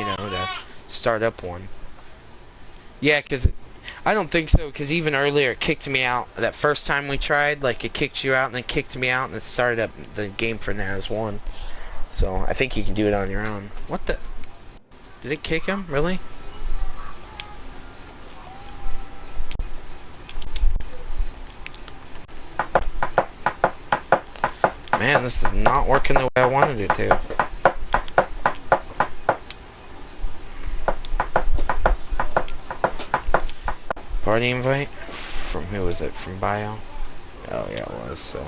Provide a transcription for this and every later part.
know, to start up one. Yeah, because I don't think so, because even earlier it kicked me out. That first time we tried, like, it kicked you out and then kicked me out and it started up the game for Naz 1. So I think you can do it on your own. What the? Did it kick him? Really? Man, this is not working the way I wanted it to. Party invite? From who was it? From Bio? Oh yeah, it was, so.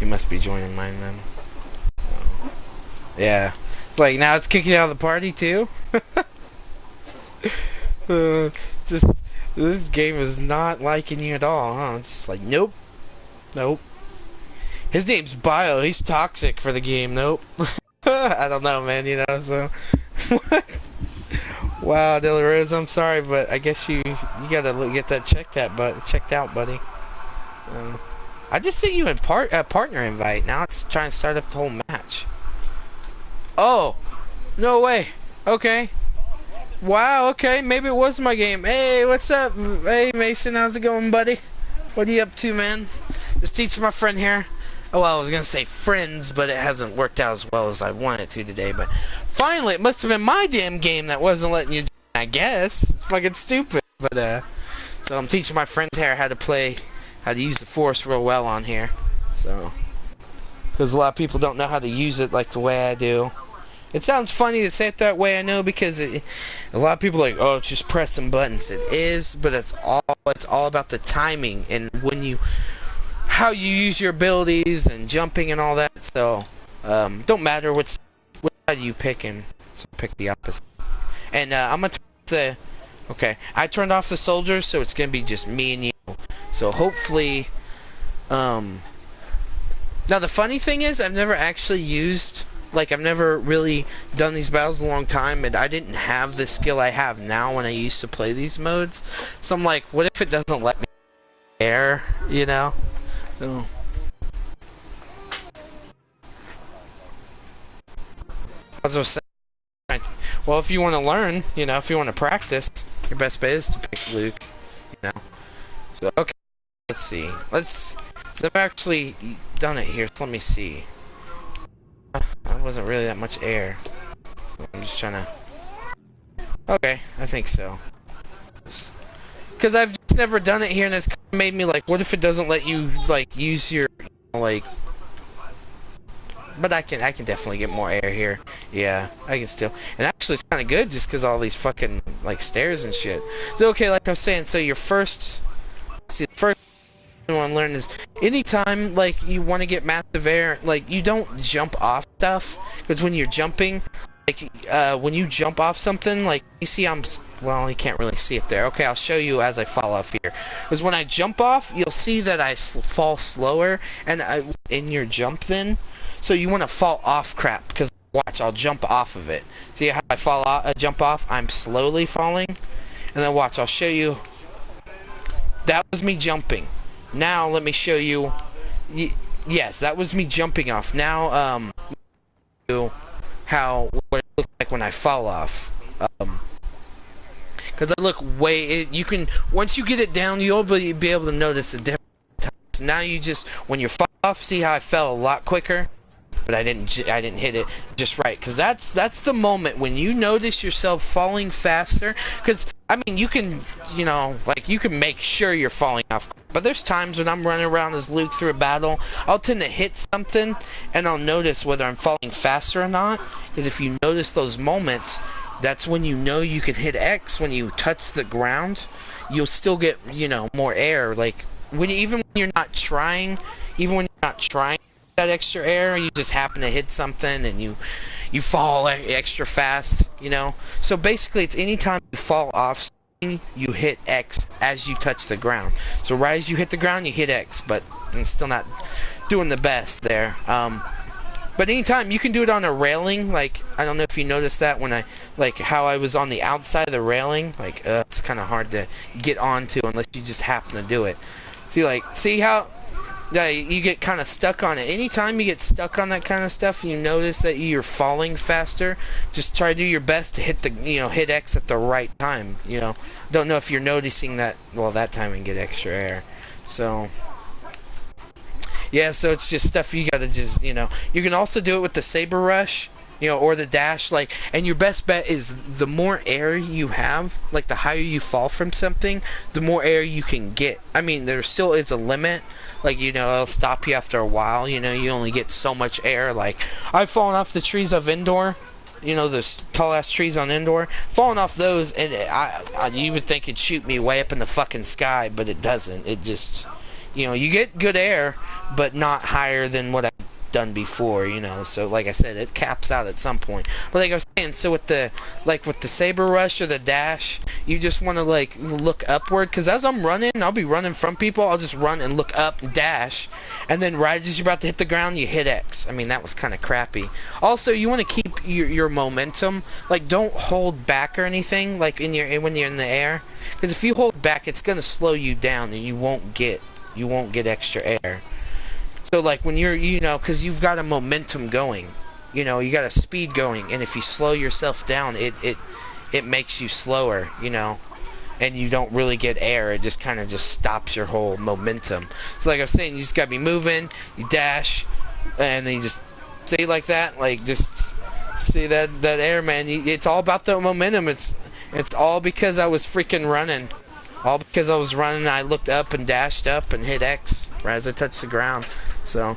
You must be joining mine then. Oh. Yeah. It's like, now it's kicking out of the party too? Just, this game is not liking you at all, huh? It's just like, nope. Nope. His name's Bio, he's toxic for the game, nope. I don't know, man, you know, so. What? Wow, Dilla Rose, I'm sorry, but I guess you gotta get that checked out, buddy. I just sent you a partner invite. Now it's trying to start up the whole match. Oh, no way. Okay. Wow. Okay, maybe it was my game. Hey, what's up? Hey, Mason, how's it going, buddy? What are you up to, man? Just teaching my friend here. Oh, well, I was gonna say friends, but it hasn't worked out as well as I wanted to today. But finally, it must have been my damn game that wasn't letting you. I guess it's fucking stupid. But so I'm teaching my friends here how to use the force real well on here. So, because a lot of people don't know how to use it like the way I do. It sounds funny to say it that way, I know, because a lot of people are like, oh, it's just pressing buttons. It is, but it's all about the timing and how you use your abilities and jumping and all that. So, don't matter what side you picking. So pick the opposite. And I'm gonna turn okay. I turned off the soldiers, so it's gonna be just me and you. So hopefully, now the funny thing is, I've never actually used, like, I've never really done these battles in a long time, and I didn't have the skill I have now when I used to play these modes. So I'm like, what if it doesn't let me air, you know? So. As I was saying, well, if you want to learn, you know, if you want to practice, your best bet is to pick Luke, you know. So, okay, let's see. So I've actually done it here, so let me see. That wasn't really that much air. So I'm just trying to... Okay, I think so. Because I've just never done it here, and it's kind of made me like, what if it doesn't let you, like, use your, like... But I can definitely get more air here. Yeah, I can still. And actually, it's kind of good just because all these fucking, like, stairs and shit. So, okay, like I was saying, so your first... See, the first thing you want to learn is anytime, like, you want to get massive air, like, you don't jump off stuff. Because when you're jumping, like, when you jump off something, like, you see well, you can't really see it there. Okay, I'll show you as I fall off here. Because when I jump off, you'll see that I fall slower, and in your jump then. So you want to fall off crap, because watch, I'll jump off of it. See how I jump off? I'm slowly falling. And then watch, I'll show you. That was me jumping. Now let me show you. Yes, that was me jumping off. Now, what it looks like when I fall off. Because I look you can, once you get it down, you'll be able to notice the difference. Now you just, when you fall off, see how I fell a lot quicker? But I didn't hit it just right, because that's the moment when you notice yourself falling faster. Because I mean, you can, you know, like, you can make sure you're falling off, but there's times when I'm running around as Luke through a battle, I'll tend to hit something and I'll notice whether I'm falling faster or not. Because if you notice those moments, that's when you know you can hit X. When you touch the ground, you'll still get, you know, more air. Like, even when you're not trying that extra air, you just happen to hit something and you fall extra fast, you know. So basically, it's anytime you fall off something, you hit X as you touch the ground. So right as you hit the ground, you hit X, but I'm still not doing the best there. But anytime, you can do it on a railing. Like, I don't know if you noticed that when how I was on the outside of the railing. Like, it's kind of hard to get onto unless you just happen to do it. See how Yeah, you get kind of stuck on it. Anytime you get stuck on that kind of stuff, you notice that you're falling faster. Just try to do your best to hit the, hit X at the right time. Don't know if you're noticing that. Well, that time and get extra air. So, yeah, so it's just stuff you gotta just, You can also do it with the Saber Rush, or the dash, and your best bet is the more air you have, like the higher you fall from something, the more air you can get. I mean, there still is a limit. Like, it'll stop you after a while. You only get so much air. Like, I've fallen off the trees of Indoor. Those tall-ass trees on Indoor. Falling off those, and you would think it'd shoot me way up in the fucking sky, but it doesn't. It just, you get good air, but not higher than what I've done before, So, like I said, it caps out at some point. But like I was saying, so with the Saber Rush or the dash, you just want to, look upward. Because as I'm running, I'll be running from people. I'll just run and look up and dash. And then right as you're about to hit the ground, you hit X. I mean, that was kind of crappy. Also, you want to keep your momentum. Like, don't hold back or anything, when you're in the air. Because if you hold back, it's going to slow you down, and you won't get extra air. So, when you're, because you've got a momentum going, you got a speed going, and if you slow yourself down, it makes you slower, and you don't really get air. It just kind of just stops your whole momentum. So, like I was saying, you just got to be moving, you dash, and then you just say like that, just see that air, man. It's all about the momentum. It's all because I was freaking running. All because I was running, I looked up and dashed up and hit X right as I touched the ground. So,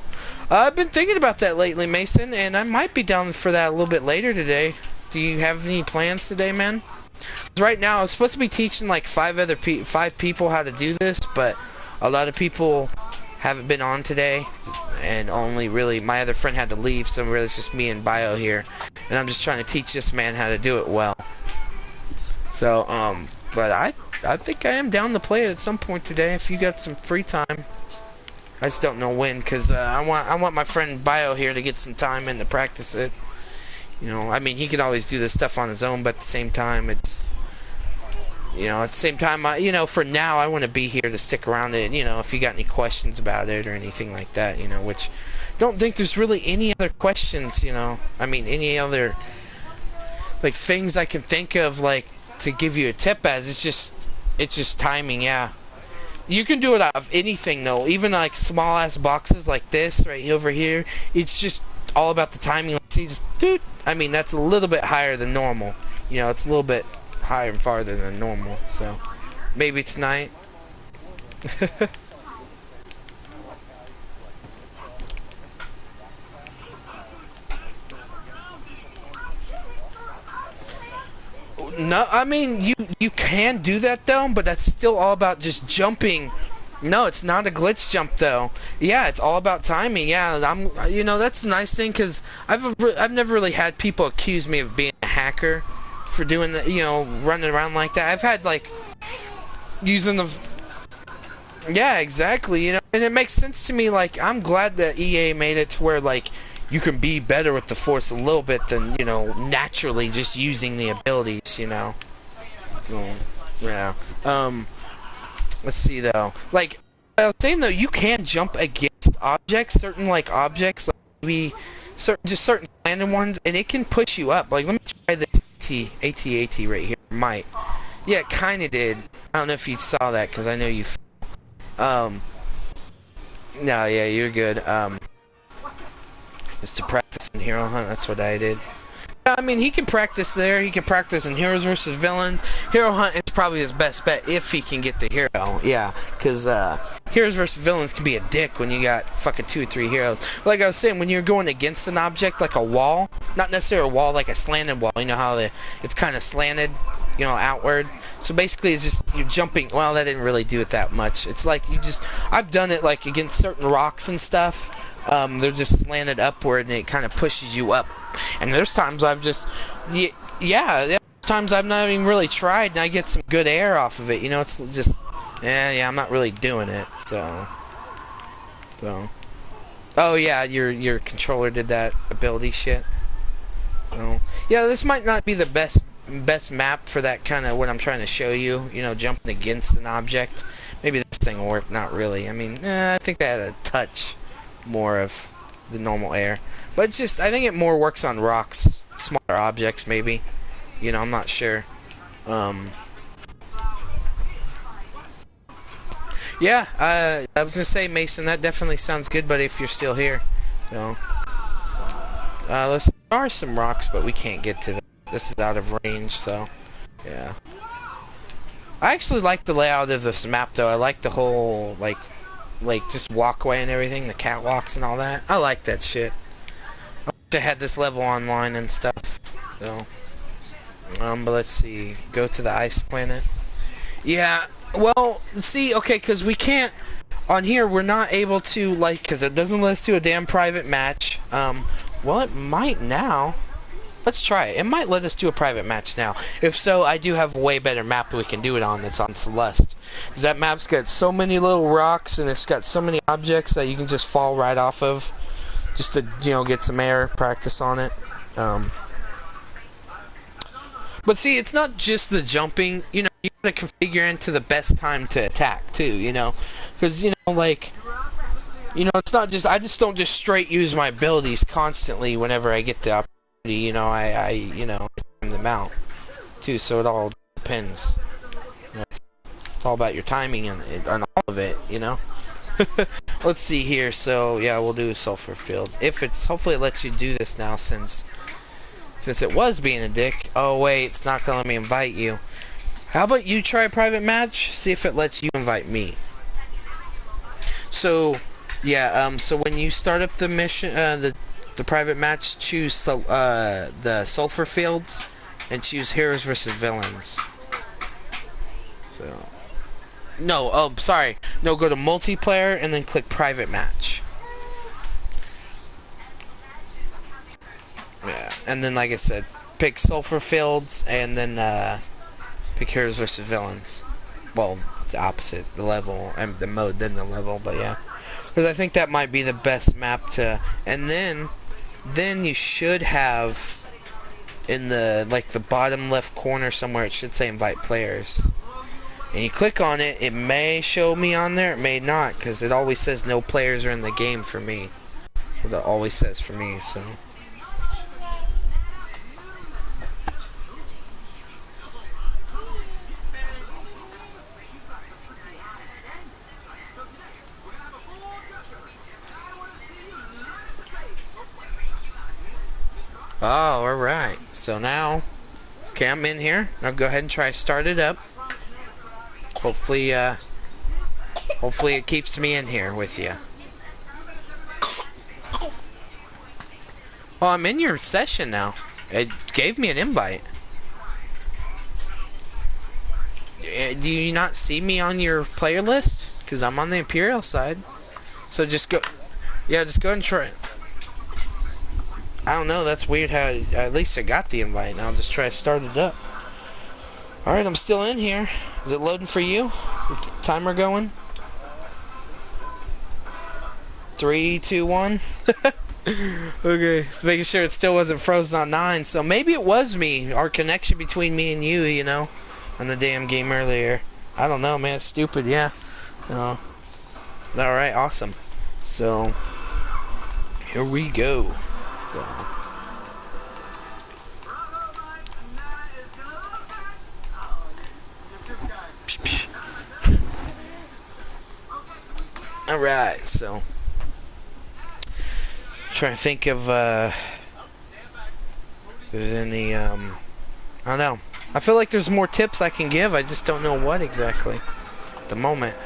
I've been thinking about that lately, Mason, and I might be down for that a little bit later today. Do you have any plans today, man? 'Cause right now, I was supposed to be teaching five people how to do this, but a lot of people haven't been on today, and only really my other friend had to leave, so really it's just me and Bio here, and I'm just trying to teach this man how to do it well. So, but I think I am down to play it at some point today if you got some free time. I just don't know when, because I want my friend Bio here to get some time in to practice it. I mean, he could always do this stuff on his own, but at the same time, it's, at the same time, for now, I want to be here to stick around it, if you got any questions about it or anything like that, which, don't think there's really any other questions, I mean, any other, things I can think of, to give you a tip as. It's just timing, yeah. You can do it out of anything, though. Even, small-ass boxes like this right over here. It's just all about the timing. See, just, dude. I mean, that's a little bit higher than normal. It's a little bit higher and farther than normal. So, maybe tonight. No, I mean, you can do that, though, but that's still all about just jumping. No, it's not a glitch jump, though. Yeah, it's all about timing. Yeah, that's a nice thing, because I've never really had people accuse me of being a hacker for doing that, running around like that. I've had, using the... Yeah, exactly, and it makes sense to me. I'm glad that EA made it to where, you can be better with the Force a little bit than, naturally just using the abilities, So, yeah. Let's see, though. I was saying, though, you can jump against objects, certain, objects, maybe certain random ones, and it can push you up. Let me try this AT right here. Might. Yeah, it kind of did. I don't know if you saw that, because I know you... No, yeah, you're good. Is to practice in Hero Hunt. That's what I did. I mean, he can practice there. He can practice in Heroes vs. Villains. Hero Hunt is probably his best bet if he can get the hero. Yeah, because Heroes vs. Villains can be a dick when you got fucking 2 or 3 heroes. Like I was saying, when you're going against an object like a wall, not necessarily a wall, like a slanted wall. You know how it's kind of slanted, outward. So basically, it's just you're jumping. Well, that didn't really do it that much. It's I've done it against certain rocks and stuff. They're just slanted upward, and it kind of pushes you up. And there's times I've just, there's times I've not even really tried, and I get some good air off of it. It's just, yeah, I'm not really doing it. So, oh yeah, your controller did that ability shit. So, yeah, this might not be the best map for that kind of what I'm trying to show you. Jumping against an object. Maybe this thing will work. Not really. I mean, I think that had a touch more of the normal air. But it's just, I think it more works on rocks, smaller objects maybe. You know, I'm not sure. Yeah, I was gonna say, Mason, that definitely sounds good, but if you're still here, so, there are some rocks, but we can't get to them. This is out of range, so, yeah. I actually like the layout of this map, though. I like the whole, like just walkway and everything, the catwalks and all that. I like that shit. I wish I had this level online and stuff, so, but let's see. Go to the ice planet. Yeah, well, see, okay, because we can't, on here, we're not able to, like, because it doesn't let us do a damn private match. Well, it might now. Let's try it. It might let us do a private match now. If so, I do have a way better map we can do it on. It's on Celeste. Because that map's got so many little rocks, and it's got so many objects that you can just fall right off of. Just to, you know, get some air practice on it. But see, it's not just the jumping. You know, you gotta configure into the best time to attack, too, you know? Because, you know, like, you know, it's not just, I just don't just straight use my abilities constantly whenever I get the opportunity. You know, you know, time them out, too, so it all depends. You know, it's all about your timing and all of it, you know? Let's see here, so, yeah, we'll do sulfur fields. If it's, hopefully it lets you do this now, since it was being a dick. Oh, wait, it's not gonna let me invite you. How about you try a private match? See if it lets you invite me. So, yeah, so when you start up the mission, the private match, choose the sulfur fields, and choose heroes versus villains. So, no, oh, sorry. No, go to multiplayer, and then click private match. Yeah, and then, like I said, pick sulfur fields, and then, pick heroes versus villains. Well, it's the opposite, the level, and the mode, then the level, but yeah. Because I think that might be the best map to, and then you should have, in the, like, the bottom left corner somewhere, it should say invite players. And you click on it, it may show me on there, it may not, because it always says no players are in the game for me. What it always says for me, so. Oh, alright. So now, okay, I'm in here. Now go ahead and try to start it up. Hopefully, hopefully it keeps me in here with you. Well, I'm in your session now. It gave me an invite. Do you not see me on your player list? Because I'm on the Imperial side. So just go... Yeah, just go and try... I don't know, that's weird how... At least I got the invite. Now I'll just try to start it up. Alright, I'm still in here. Is it loading for you? Timer going? 3, 2, 1. Okay, just making sure it still wasn't frozen on 9. So maybe it was me. Our connection between me and you, you know, on the damn game earlier. I don't know, man. It's stupid, yeah. Alright, awesome. So, here we go. So. Alright, so. Trying to think of, if there's any, I don't know. I feel like there's more tips I can give. I just don't know what exactly at the moment.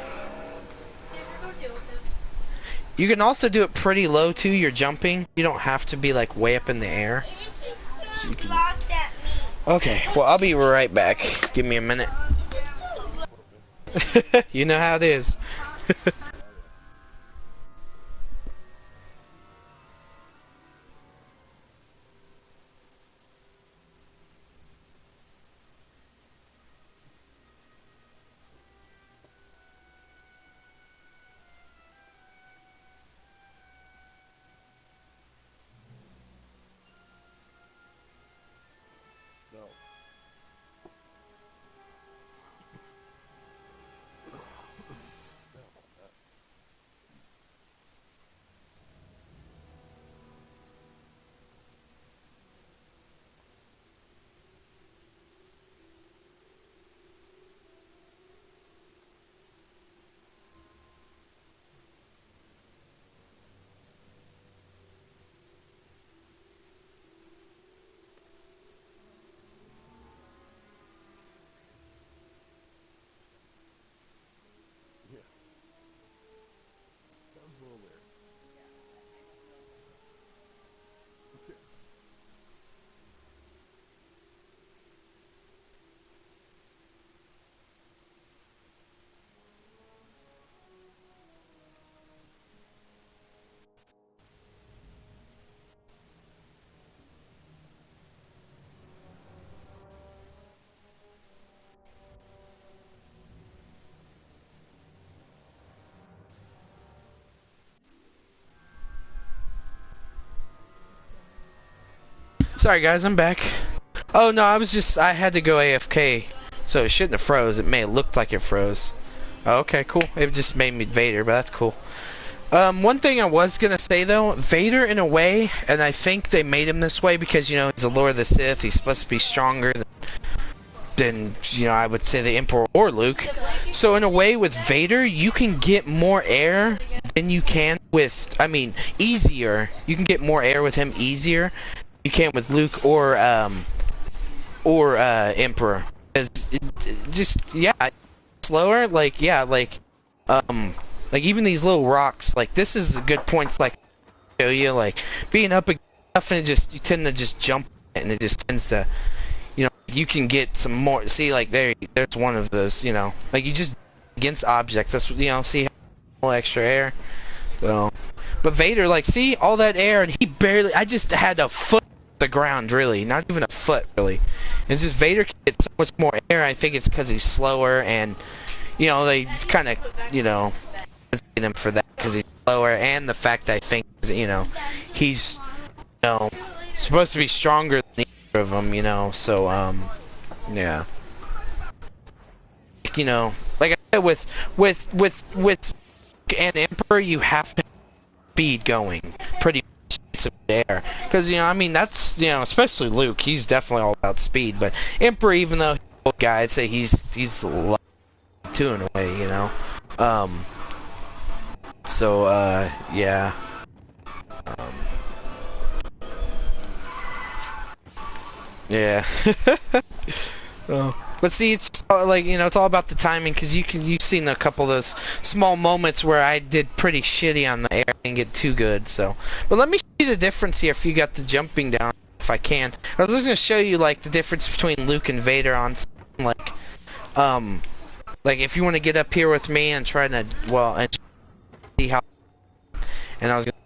You can also do it pretty low too. You're jumping. You don't have to be like way up in the air. So okay, well I'll be right back. Give me a minute. You know how it is. Sorry guys, I'm back. Oh no, I had to go AFK, so it shouldn't have froze. It may have looked like it froze. Okay, cool. It just made me Vader, but that's cool. One thing I was gonna say though, Vader in a way, and I think they made him this way because, you know, he's a Lord of the Sith, he's supposed to be stronger than, you know, I would say the Emperor or Luke. So in a way with Vader, you can get more air than you can with, I mean, easier. You can get more air with him easier than you can with Luke or Emperor. Because just, yeah, slower, like, yeah, like even these little rocks, like, this is a good points, like, show you, like, being up against stuff, and you tend to just jump, and it just tends to, you know, you can get some more, see, like, there's one of those, you know, like, you just against objects, that's, you know, see how extra air, so, but Vader, like, see, all that air, and he barely, I just had a foot off the ground, really, not even a foot, really, it's just Vader can get so much more air. I think it's because he's slower, and, you know, they kind of, you know, him for that because he's slower, and the fact I think, you know, he's, you know, supposed to be stronger than either of them, you know, so, yeah. You know, like I said, with an Emperor, you have to have speed going pretty much there, because, you know, I mean, that's, you know, especially Luke, he's definitely all about speed, but Emperor, even though he's an old guy, I'd say he's a lot too in a way, you know, so, yeah, yeah. But see, it's just like, you know, it's all about the timing, because you've seen a couple of those small moments where I did pretty shitty on the air and get too good, so. But let me show you the difference here if you got the jumping down, if I can. I was just going to show you, like, the difference between Luke and Vader on, like, if you want to get up here with me and try to, well, and see how, and I was going to,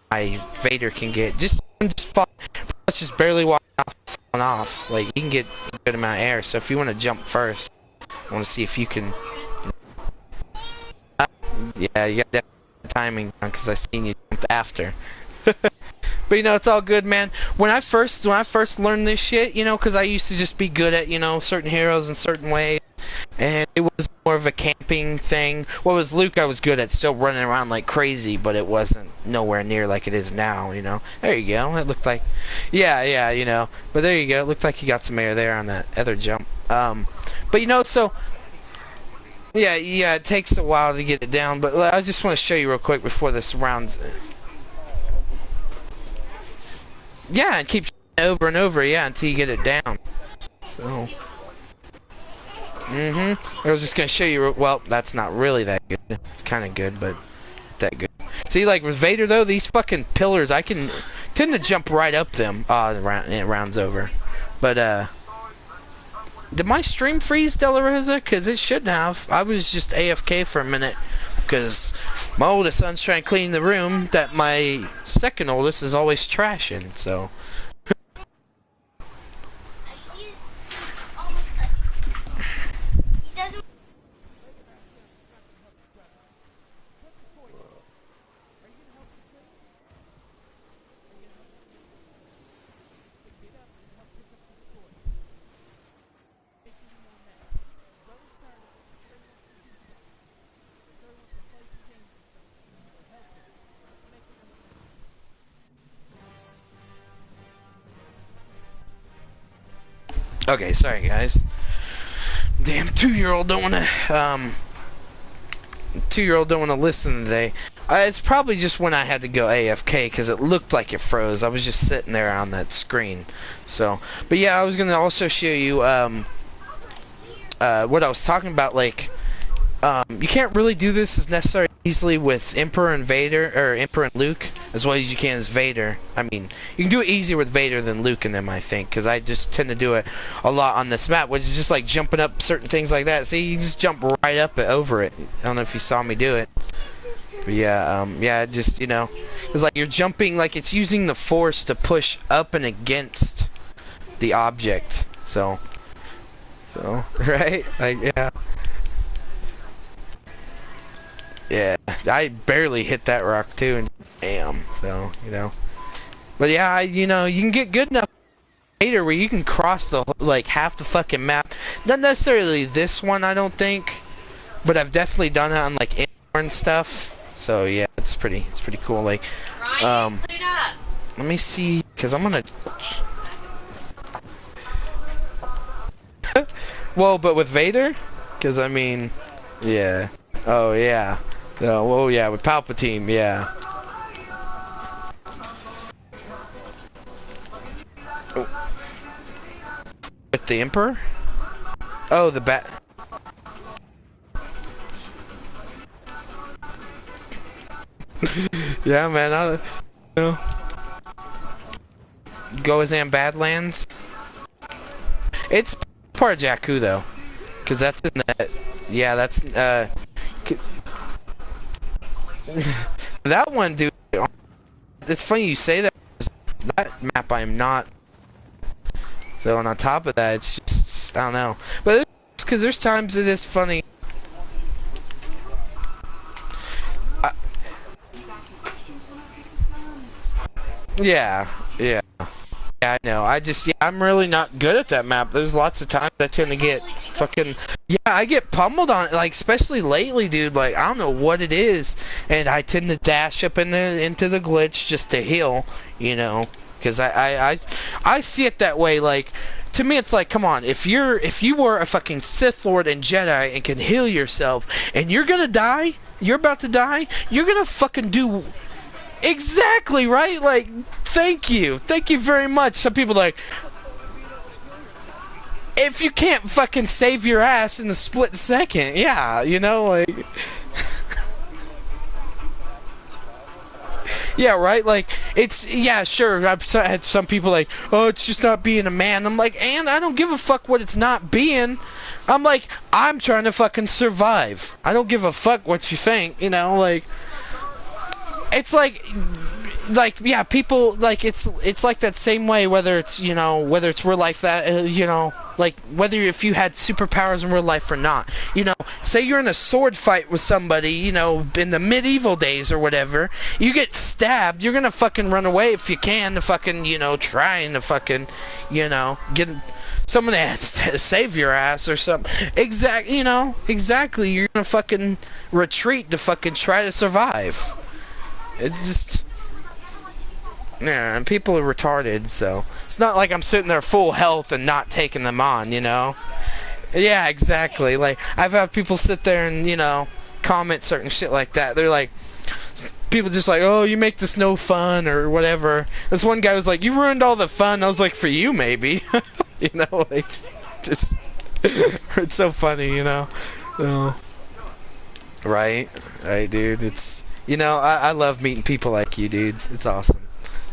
my Vader can get, just fall, let's just barely walk off, like, you can get a good amount of air, so if you want to jump first, I want to see if you can, yeah, you got that timing down, because I seen you jump after. But, you know, it's all good, man. When I first learned this shit, you know, because I used to just be good at, you know, certain heroes in certain ways, and it was more of a camping thing. Well, with Luke, I was good at still running around like crazy, but it wasn't nowhere near like it is now, you know. There you go. It looked like, yeah, you know. But there you go. It looked like you got some air there on that other jump. But, you know, so, yeah, it takes a while to get it down, but I just want to show you real quick before this round's... Yeah, and keep over and over, yeah, until you get it down. So... I was just gonna show you. Well, that's not really that good. It's kind of good, but not that good. See, like with Vader though, these fucking pillars, I can tend to jump right up them. It rounds over. But did my stream freeze, De La Rosa? Cause it shouldn't have. I was just AFK for a minute because my oldest son's trying to clean the room that my second oldest is always trashing. So. Okay, sorry guys. Damn, two-year-old don't wanna listen today. It's probably just when I had to go AFK because it looked like it froze. I was just sitting there on that screen. So, but yeah, I was gonna also show you what I was talking about. Like, you can't really do this as necessarily easily with Emperor and Vader, or Emperor and Luke, as well as you can as Vader. I mean, you can do it easier with Vader than Luke and them, I think, because I just tend to do it a lot on this map, which is just like jumping up certain things like that. See, you just jump right up it over it. I don't know if you saw me do it. But yeah, yeah, just, you know, it's like you're jumping, like it's using the force to push up and against the object. So, right? Like, yeah. Yeah, I barely hit that rock too, and damn, so, you know. But yeah, you know, you can get good enough Vader where you can cross the like half the fucking map. Not necessarily this one, I don't think, but I've definitely done it on like and stuff. So yeah, it's pretty cool. Like, let me see, cause I'm gonna. Well, but with Vader, cause I mean, yeah. Oh yeah. No, oh yeah, with Palpatine, yeah. With the Emperor? Oh, the bat. Yeah, man. You know. Goazam Badlands. It's part of Jakku though, cause that's in that. Yeah, that's that one, dude. It's funny you say that. That map I am not. So, and on top of that, it's just, I don't know. But it's because there's times it is funny. Yeah, yeah. Yeah, I know. I'm really not good at that map. There's lots of times I tend to get fucking, yeah, I get pummeled on it, like, especially lately, dude. Like, I don't know what it is, and I tend to dash up into the glitch just to heal, you know, because I see it that way. Like, to me, it's like, come on, if you were a fucking Sith Lord and Jedi and can heal yourself, and you're gonna die, you're about to die, you're gonna fucking do. Exactly, right? Like, thank you very much. Some people are like, if you can't fucking save your ass in a split second, yeah, you know, like, yeah, right? Like, it's, yeah, sure, I've had some people like, oh, it's just not being a man. I'm like, and I don't give a fuck what it's not being. I'm like, I'm trying to fucking survive. I don't give a fuck what you think, you know, like, it's like yeah, people, like, it's like that same way, whether it's, you know, whether it's real life, that you know, like, whether if you had superpowers in real life or not, you know, say you're in a sword fight with somebody, you know, in the medieval days or whatever, you get stabbed, you're gonna fucking run away if you can, to fucking, you know, trying to fucking, you know, get someone to save your ass or something. Exactly, you know, exactly, you're gonna fucking retreat to fucking try to survive. It's just, yeah, and people are retarded, so it's not like I'm sitting there full health and not taking them on, you know? Yeah, exactly. Like, I've had people sit there and, you know, comment certain shit like that. They're like, people just like, oh, you make this no fun or whatever. This one guy was like, you ruined all the fun. I was like, for you, maybe. You know, like, just, it's so funny, you know? Right, dude, it's, you know, I love meeting people like you, dude. It's awesome.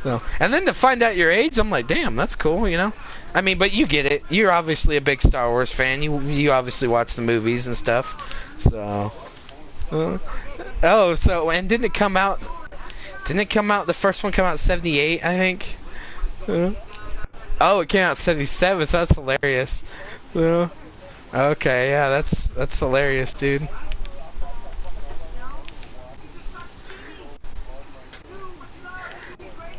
So, and then to find out your age, I'm like, damn, that's cool, you know? I mean, but you get it. You're obviously a big Star Wars fan. You obviously watch the movies and stuff. So, oh, so, and didn't it come out, the first one come out in 78, I think? Oh, it came out in 77, so that's hilarious. Okay, yeah, that's hilarious, dude.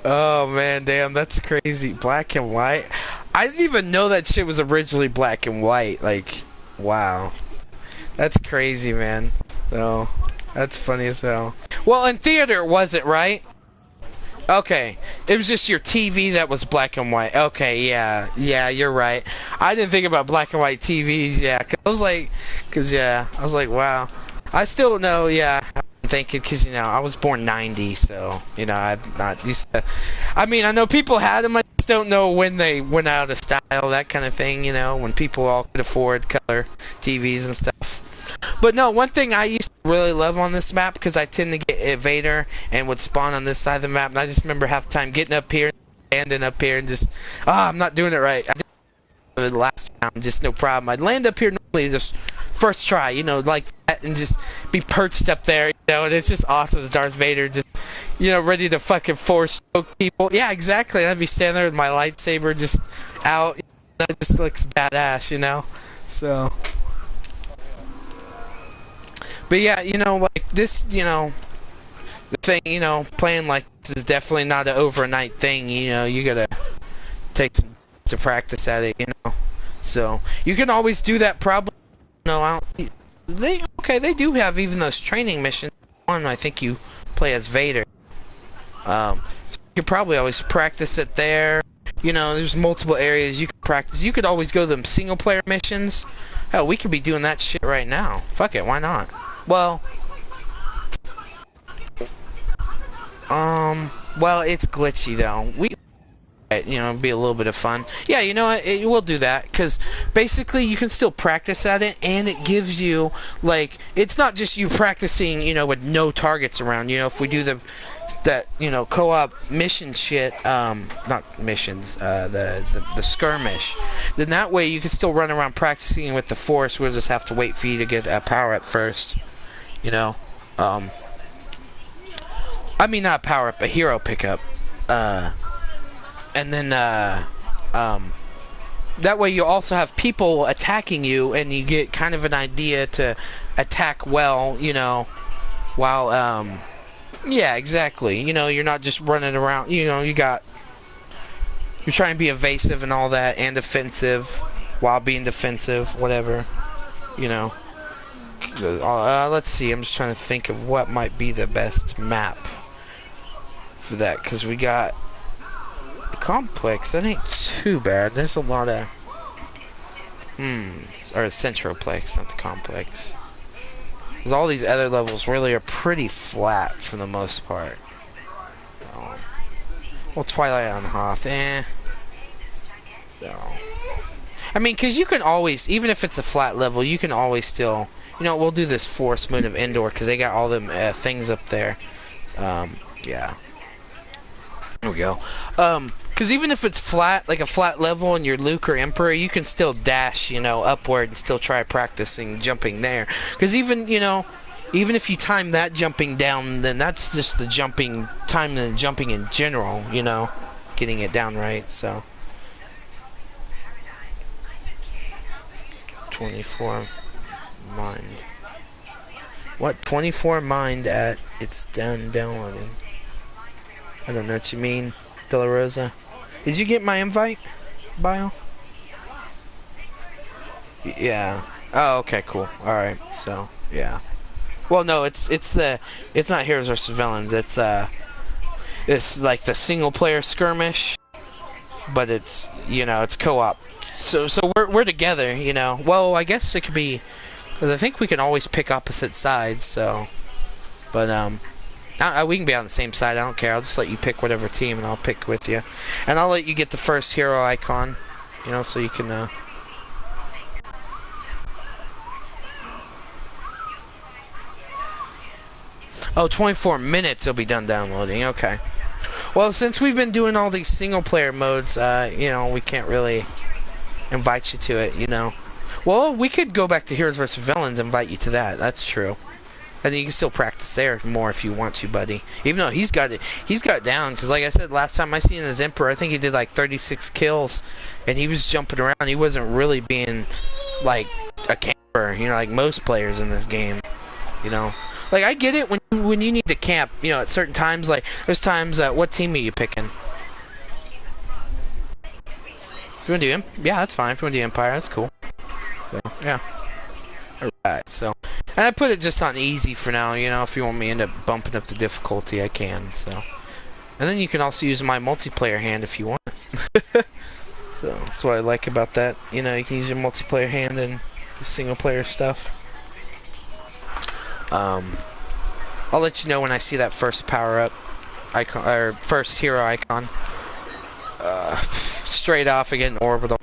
Oh man, damn, that's crazy. Black and white. I didn't even know that shit was originally black and white. Like, wow. That's crazy, man. No, that's funny as hell. Well, in theater it wasn't, right? Okay. It was just your TV that was black and white. Okay, yeah. Yeah, you're right. I didn't think about black and white TVs, yeah. I was like, wow. I still don't know, yeah. Thinking, because, you know, I was born 90, so, you know, I'm not used to, I mean, I know people had them, I just don't know when they went out of style, that kind of thing, you know, when people all could afford color TVs and stuff. But no, one thing I used to really love on this map, because I tend to get Vader and would spawn on this side of the map, and I just remember half the time getting up here, standing up here, and just, I'm not doing it right. I did the last round, just no problem. I'd land up here normally just first try, you know, like that, and just be perched up there, you know, and it's just awesome as Darth Vader, just, you know, ready to fucking force choke people. Yeah, exactly. I'd be standing there with my lightsaber just out. That just looks badass, you know. So, but yeah, you know, like this, you know, the thing, you know, playing like this is definitely not an overnight thing. You know, you gotta take some to practice at it, you know. So you can always do that. Probably, no, I don't, they do have even those training missions. One, I think you play as Vader. So you could probably always practice it there. You know, there's multiple areas you could practice. You could always go to them single player missions. Hell, we could be doing that shit right now. Fuck it, why not? Well, well, it's glitchy though. You know, be a little bit of fun. Yeah, you know what? We'll do that because basically you can still practice at it, and it gives you like it's not just you practicing, you know, with no targets around. You know, if we do that you know co-op mission shit, not missions, the skirmish, then that way you can still run around practicing with the Force. We'll just have to wait for you to get a power up first. You know, I mean not a power up, a hero pickup. And then, that way you also have people attacking you, and you get kind of an idea to attack well, you know, while, yeah, exactly. You know, you're not just running around, you know, you're trying to be evasive and all that, and offensive, while being defensive, whatever, you know. Let's see, I'm just trying to think of what might be the best map for that, because we got complex. That ain't too bad. There's a lot of or centroplex, not the complex. Because all these other levels really are pretty flat for the most part. Well, Twilight on Hoth, So, I mean, because you can always, even if it's a flat level, you can always still, you know, we'll do this Force Moon of Endor because they got all them things up there. Yeah. There we go. Because even if it's flat, like a flat level, and you're Luke or Emperor, you can still dash, you know, upward and still try practicing jumping there. Because even, you know, even if you time that jumping down, then that's just the jumping, time the jumping in general, you know, getting it down right, so. 24 mind. What? 24 mind at, it's downloading. I don't know what you mean, De La Rosa. Did you get my invite, Bio? Yeah. Oh, okay, cool. All right. So, yeah. Well, no, it's not Heroes vs. Villains. It's like the single player skirmish, but it's, you know, it's co-op. So we're together, you know. Well, I guess it could be, because I think we can always pick opposite sides. So, but we can be on the same side. I don't care. I'll just let you pick whatever team, and I'll pick with you. And I'll let you get the first hero icon, you know, so you can, Oh, 24 minutes it'll be done downloading. Okay. Well, since we've been doing all these single-player modes, you know, we can't really invite you to it, you know. Well, we could go back to Heroes vs. Villains and invite you to that. That's true. I think you can still practice there more if you want to, buddy. Even though he's got it down. Because like I said, last time I seen his Emperor, I think he did like 36 kills. And he was jumping around. He wasn't really being like a camper, you know, like most players in this game. You know. Like, I get it when you need to camp, you know, at certain times. Like, there's times, what team are you picking? If you want to do yeah, that's fine. If you want to do Empire, that's cool. So, yeah. Alright, so. And I put it just on easy for now, you know. If you want me to end up bumping up the difficulty, I can, so. And then you can also use my multiplayer hand if you want. So, that's what I like about that. You know, you can use your multiplayer hand and the single player stuff. I'll let you know when I see that first power-up icon, or first hero icon. Straight off again, orbital.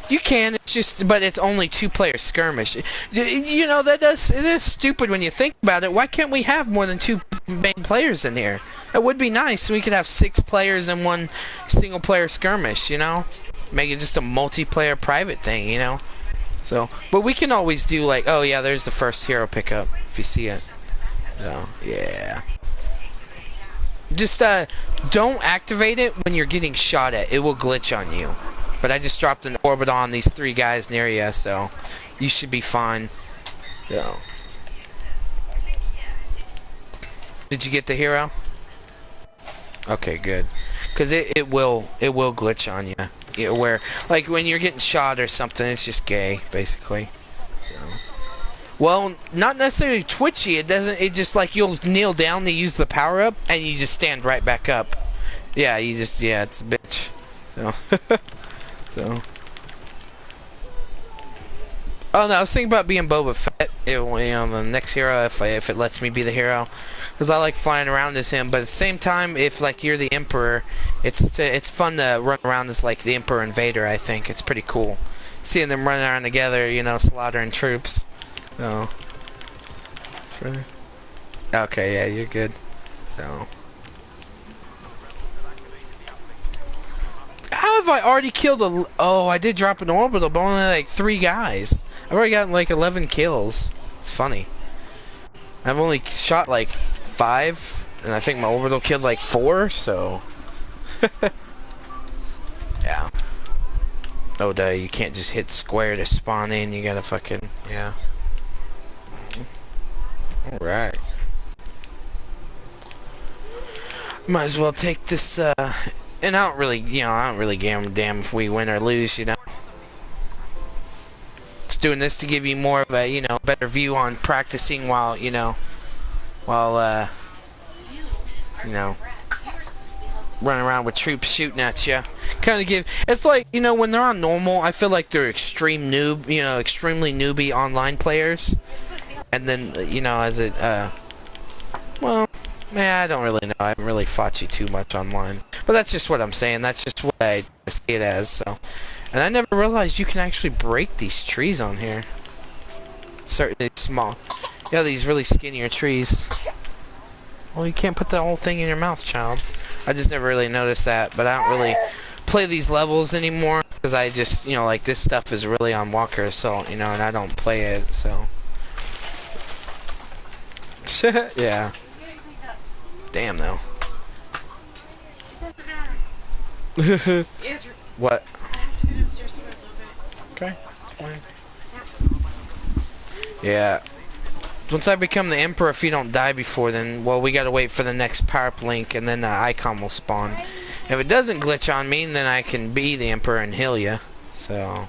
You can, it's just, but it's only 2-player skirmish. You know, it is stupid when you think about it. Why can't we have more than 2 main players in here? It would be nice. We could have 6 players in one single-player skirmish, you know? Make it just a multiplayer private thing, you know? So, but we can always do like, oh yeah, there's the first hero pickup, if you see it. So, yeah. Just, don't activate it when you're getting shot at. It will glitch on you. But I just dropped an orbital on these 3 guys near you, so you should be fine. So. Did you get the hero? Okay, good. because it will glitch on you. Yeah, where like when you're getting shot or something, it's just gay, basically. So. Well, not necessarily twitchy. It doesn't. It just like you'll kneel down to use the power up, and you just stand right back up. Yeah, it's a bitch. So, so. Oh no, I was thinking about being Boba Fett. The next hero, if it lets me be the hero, because I like flying around as him. But at the same time, if like you're the Emperor, it's fun to run around as like the Emperor and Vader. I think it's pretty cool, seeing them running around together, slaughtering troops. So, okay, yeah, you're good. So, how have I already killed a? Oh, I did drop an orbital, but only like 3 guys. I've already gotten like 11 kills. It's funny. I've only shot like 5, and I think my orbital killed like 4. So, yeah. Oh, duh, you can't just hit square to spawn in. You gotta fucking yeah. All right. Might as well take this. And I don't really give a damn if we win or lose. Just doing this to give you more of a, better view on practicing while, running around with troops shooting at you. Kind of it's like, when they're on normal, I feel like they're extremely newbie online players. And then, as it, well, man, I don't really know. I haven't really fought you too much online. But that's just what I'm saying. That's just what I see it as, so. And I never realized you can actually break these trees on here. Certainly small. Yeah, these really skinnier trees. Well, you can't put the whole thing in your mouth, child. I just never really noticed that, but I don't really play these levels anymore. Because I just, like this stuff is really on Walker Assault, and I don't play it, so. Yeah. Damn, though. What? Okay, it's fine. Yeah. Once I become the Emperor, if you don't die before then, well, we gotta wait for the next power-up link, and then the icon will spawn. If it doesn't glitch on me, then I can be the Emperor and heal you. So,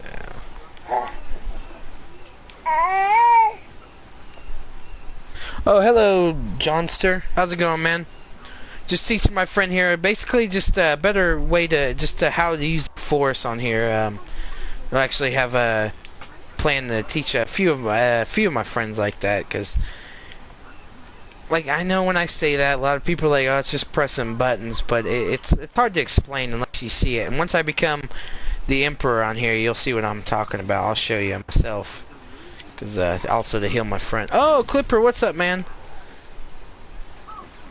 yeah. Oh, hello, Johnster. How's it going, man? Just teaching my friend here, basically just a better way to, how to use the Force on here. I actually have a plan to teach a few of my friends like that, because, like, I know when I say that, a lot of people are like, oh, it's just pressing buttons, but it's hard to explain unless you see it. And once I become the Emperor on here, you'll see what I'm talking about. I'll show you myself. Because, also to heal my friend. Oh, Clipper, what's up, man?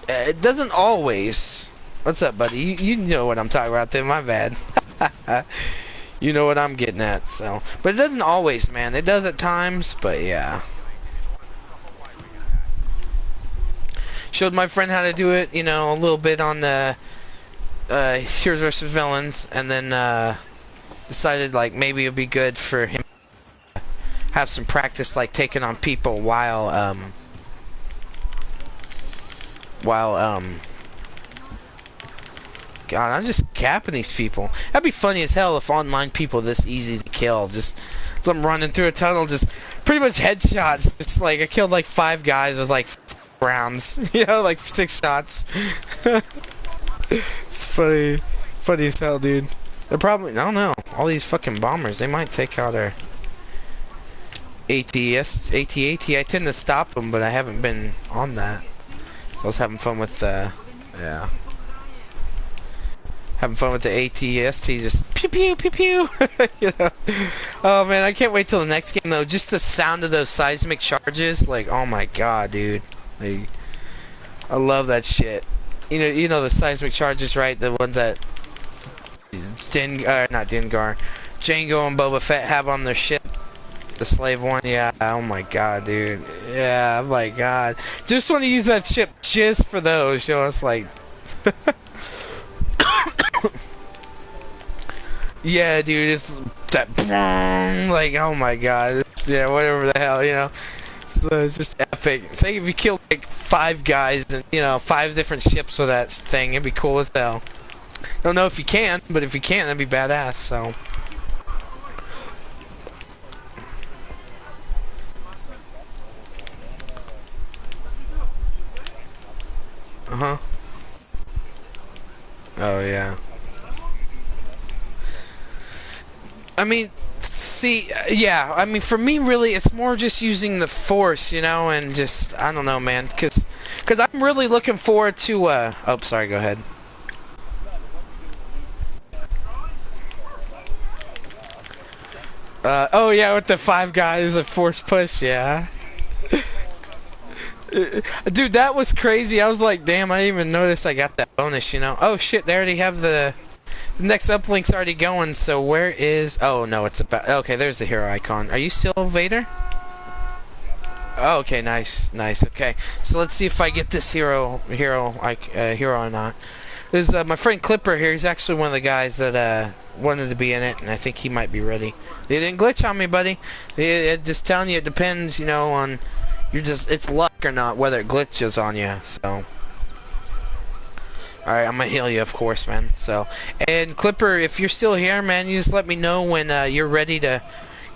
It doesn't always. What's up, buddy? You know what I'm talking about then, my bad. You know what I'm getting at, so. But it doesn't always, man. It does at times, but yeah. Showed my friend how to do it, a little bit on the Heroes vs. Villains, and then decided, like, maybe it would be good for him have some practice, like taking on people while God, I'm just capping these people. That'd be funny as hell if online people this easy to kill. Just I'm running through a tunnel, just pretty much headshots. Just like I killed like 5 guys with like rounds, like 6 shots. It's funny as hell, dude. They're probably, I don't know, all these fucking bombers. They might take out our AT-AT. I tend to stop them, but I haven't been on that. So I was having fun with, yeah. Having fun with the AT-ST, just pew pew pew pew. Oh man, I can't wait till the next game though. Just the sound of those seismic charges, like, oh my god, dude. Like, I love that shit. You know the seismic charges, right? The ones that not Dengar, Django and Boba Fett have on their ship. The slave one, yeah. Oh my god, dude. Yeah, oh my god. Just want to use that ship just for those. It's like, yeah, dude. It's that, like, oh my god. Yeah, whatever the hell, So it's just epic. Say if you kill like 5 guys and, you know, 5 different ships with that thing. It'd be cool as hell. Don't know if you can, but if you can, that'd be badass, so. Uh-huh. Oh, yeah. I mean, see, yeah, I mean, for me, really, it's more just using the Force, you know, and just, I don't know, man, because I'm really looking forward to, oh, sorry, go ahead. Oh, yeah, with the 5 guys, a Force push, yeah. Dude, that was crazy. I was like, damn, I didn't even notice I got that bonus, you know. Oh, shit, they already have the next uplink's already going, so where is... Oh, no, it's about... Okay, there's the hero icon. Are you still Vader? Oh, okay, nice, nice, okay. So let's see if I get this hero or not. There's my friend Clipper here. He's actually one of the guys that wanted to be in it, and I think he might be ready. They didn't glitch on me, buddy. Just telling you, it depends, you know, on... it's luck or not, whether it glitches on you, so... Alright, I'm gonna heal you, of course, man. So, and Clipper, if you're still here, man, you just let me know when you're ready to,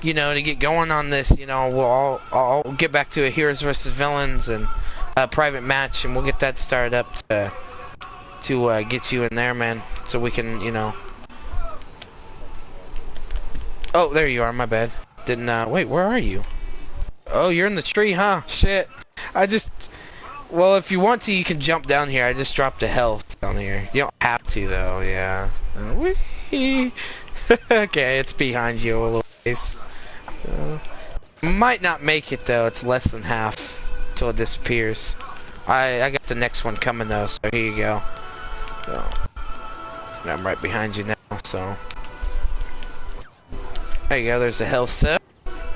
you know, to get going on this. You know, I'll get back to a heroes versus villains and a private match, and we'll get that started up to get you in there, man, so we can, you know. Oh, there you are. My bad. Didn't wait. Where are you? Oh, you're in the tree, huh? Shit. Well, if you want to, you can jump down here. I just dropped a health down here. You don't have to, though, yeah. Whee! Okay, it's behind you a little ways. Might not make it, though. It's less than half till it disappears. I got the next one coming, though, so here you go. So, I'm right behind you now, so... There you go, there's a health set.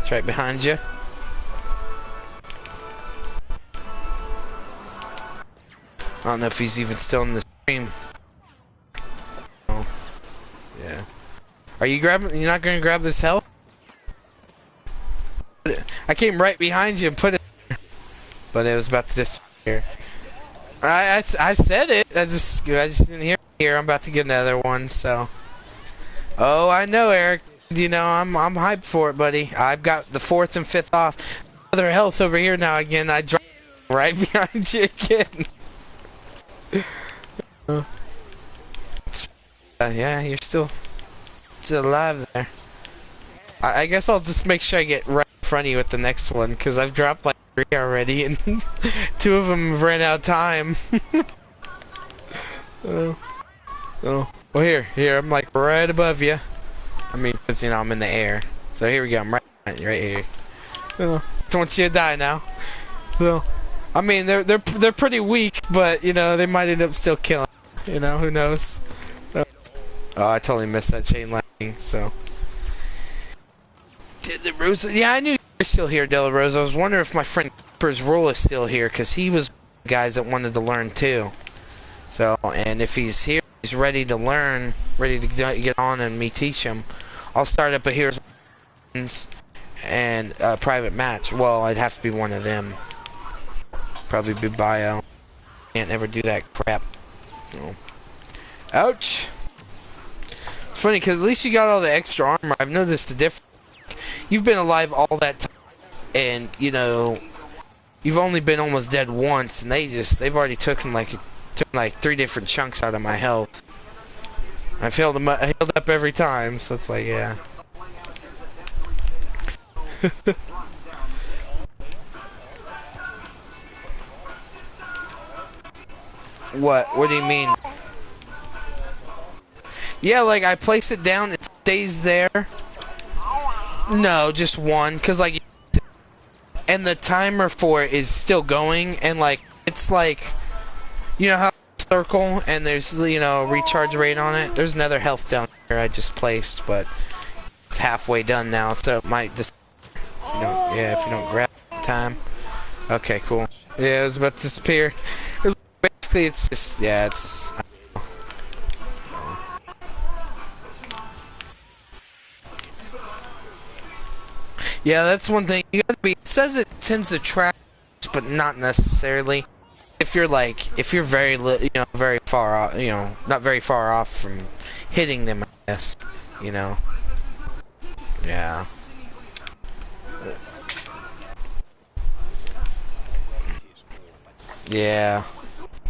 It's right behind you. I don't know if he's even still in the stream. Oh, yeah. Are you grabbing? You're not gonna grab this health? I came right behind you and put it, but it was about to disappear. I said it. I just didn't hear it here. I'm about to get another one. So. Oh, I know, Eric. You know, I'm hyped for it, buddy. I've got the 4th and 5th off. Another health over here now. Again, I dropped right behind you again. Yeah, you're still alive there. I guess I'll just make sure I get right in front of you with the next one, because I've dropped like 3 already, and 2 of them have ran out of time. Oh, well here, I'm like right above you. I mean, because, you know, I'm in the air. So here we go, I'm right here. Don't want you to die now. So, I mean, they're pretty weak, but, you know, they might end up still killing. You know, who knows? Oh, I totally missed that chain lightning, so. Did the Rosa? Yeah, I knew you were still here, De La Rosa. I was wondering if my friend Cooper's rule is still here, because he was one of the guys that wanted to learn too. So, and if he's here, he's ready to learn, ready to get on and me teach him. I'll start up a Heroes and a private match. Well, I'd have to be one of them. Probably be bio. Can't ever do that crap. Oh. Ouch. It's funny because at least you got all the extra armor. I've noticed the difference. You've been alive all that time, and you know you've only been almost dead once, and they've already taken like 3 different chunks out of my health. I've healed up every time, so it's like, yeah. What do you mean? Yeah, like I place it down, it stays there. No, just one, because like, and the timer for it is still going, and like, it's like, you know how circle and there's, you know, recharge rate on it. There's another health down here I just placed, but it's halfway done now, so it might just, you know, yeah, if you don't grab it in time. Okay, cool. Yeah, it was about to disappear. Basically, it's just, yeah, it's. Yeah, that's one thing. You gotta be. It says it tends to track, but not necessarily. if you're very very far off, not very far off from hitting them, I guess, yeah. Yeah.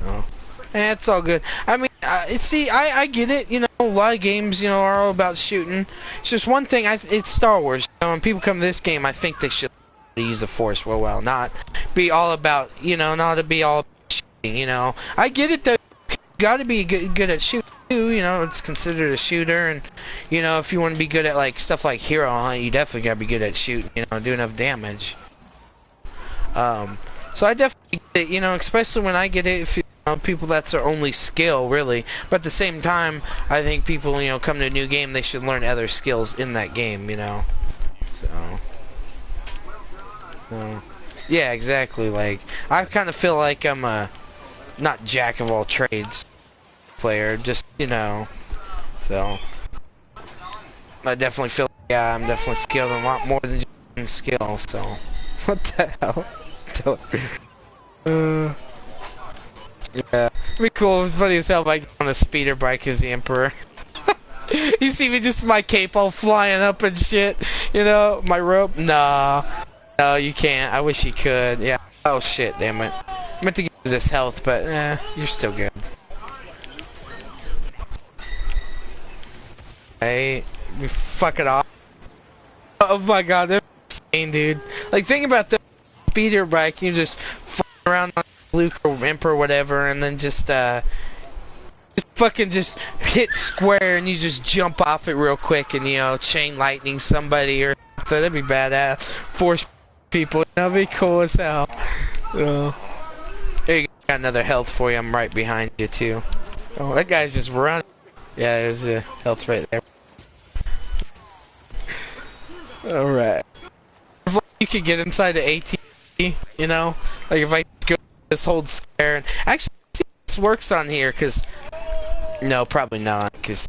Oh. It's all good. I mean, see, I get it. A lot of games, are all about shooting. It's just one thing. It's Star Wars. When people come to this game, I think they should use the Force well, not be all about, not to be all about shooting. I get it though. You got to be good at shooting too. It's considered a shooter, and if you want to be good at like stuff like Hero Hunt, you definitely got to be good at shooting. Do enough damage. So I definitely get it, especially when I get it, if people that's their only skill, really. But at the same time, I think people, come to a new game, they should learn other skills in that game, So, yeah, exactly. Like, I kind of feel like I'm a, not jack of all trades player, just, So, I definitely feel like, yeah, I'm definitely skilled in a lot more than just skill, so. What the hell? Yeah, it'd be cool. It's funny as hell, like on a speeder bike as the Emperor. You see me just my cape all flying up and shit. My rope. No, you can't. I wish you could. Yeah. Oh shit, damn it. I meant to give you this health, but you're still good. Hey, you fuck it off. Oh my god, they're insane, dude. Like, think about the speeder bike. You just fly around on Luke or Emperor or whatever, and then just fucking just hit square and you just jump off it real quick and chain lightning somebody or something. That'd be badass. Force people. That'd be cool as hell. There you go. Got another health for you. I'm right behind you too. Oh, that guy's just running. Yeah, there's a health right there. All right. If you could get inside the AT, like if I go this whole square and actually see if this works on here, cause no, probably not, cause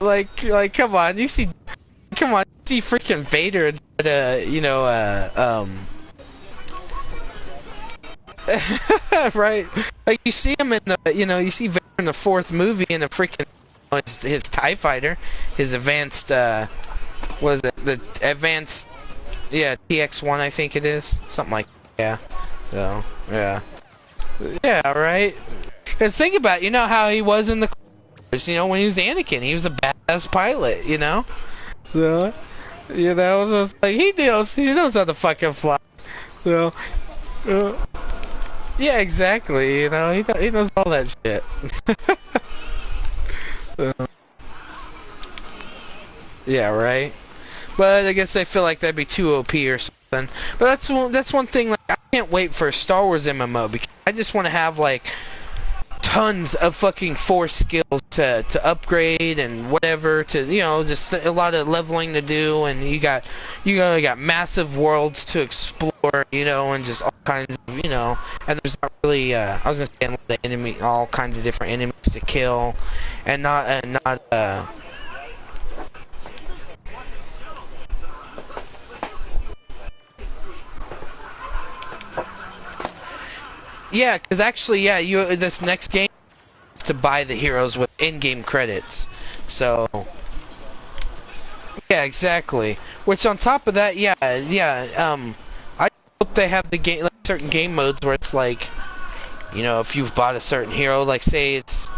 like come on, you see freaking Vader right, like you see him in the you see Vader in the fourth movie in the freaking his TIE fighter, his advanced what is it, the advanced, yeah, TX1 I think it is, something like that. Yeah. So yeah, right. Cause think about it, how he was in the Clone Wars, when he was Anakin, he was a badass pilot, So it was like he knows how to fucking fly. So yeah, exactly. He knows all that shit. So, yeah, right. But I guess I feel like that'd be too OP or something. But that's one thing. Like, I can't wait for a Star Wars MMO because I just want to have like tons of fucking Force skills to upgrade and whatever, to just a lot of leveling to do, and you got massive worlds to explore, and just all kinds of and there's not really I was gonna say a lot of all kinds of different enemies to kill, and not yeah, because actually, yeah, this next game to buy the heroes with in-game credits. So yeah, exactly. Which on top of that, I hope they have the game, like certain game modes where it's like, if you've bought a certain hero, like say it's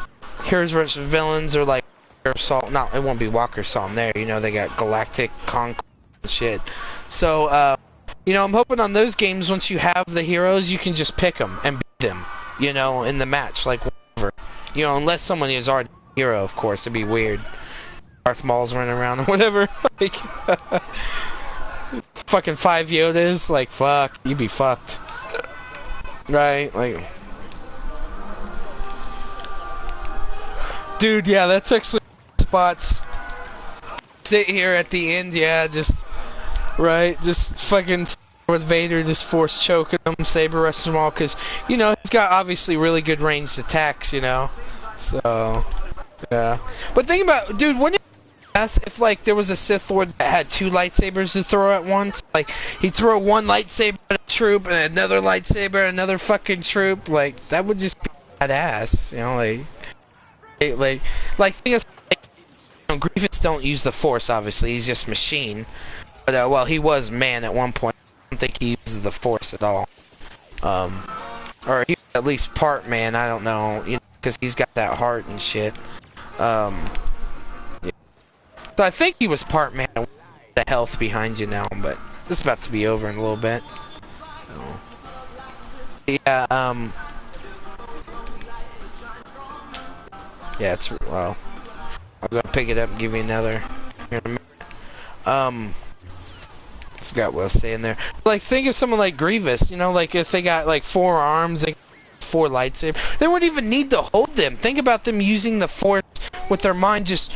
Heroes versus Villains or like Assault. No, it won't be Walker Assault in there. They got Galactic Conquest and shit. So I'm hoping on those games, once you have the heroes, you can just pick them and beat them, in the match, like whatever. Unless someone is already a hero, of course, it'd be weird. Darth Maul's running around or whatever. Like, fucking 5 Yodas, like, fuck, you'd be fucked. Right? Like, dude, yeah, that's actually spots. Sit here at the end, yeah, just fucking with Vader, just force choking him, saber wrestling them all, because, he's got obviously really good ranged attacks, so, yeah. But think about, dude, when you if like there was a Sith Lord that had two lightsabers to throw at once. Like he'd throw one lightsaber at a troop and another lightsaber at another fucking troop. Like that would just be badass. You know, like thing is, like, you know, Grievous don't use the Force. Obviously, he's just machine. But well, he was man at one point. I don't think he uses the Force at all. Or he at least part man. I don't know, you know, because he's got that heart and shit. Yeah. So I think he was part man. The health behind you now, but this is about to be over in a little bit. So, yeah. Yeah, it's well. I'm gonna pick it up and give you another. In a minute. I forgot what I was saying there. Like, think of someone like Grievous, you know, like if they got like 4 arms and 4 lightsabers, they wouldn't even need to hold them. Think about them using the Force with their mind, just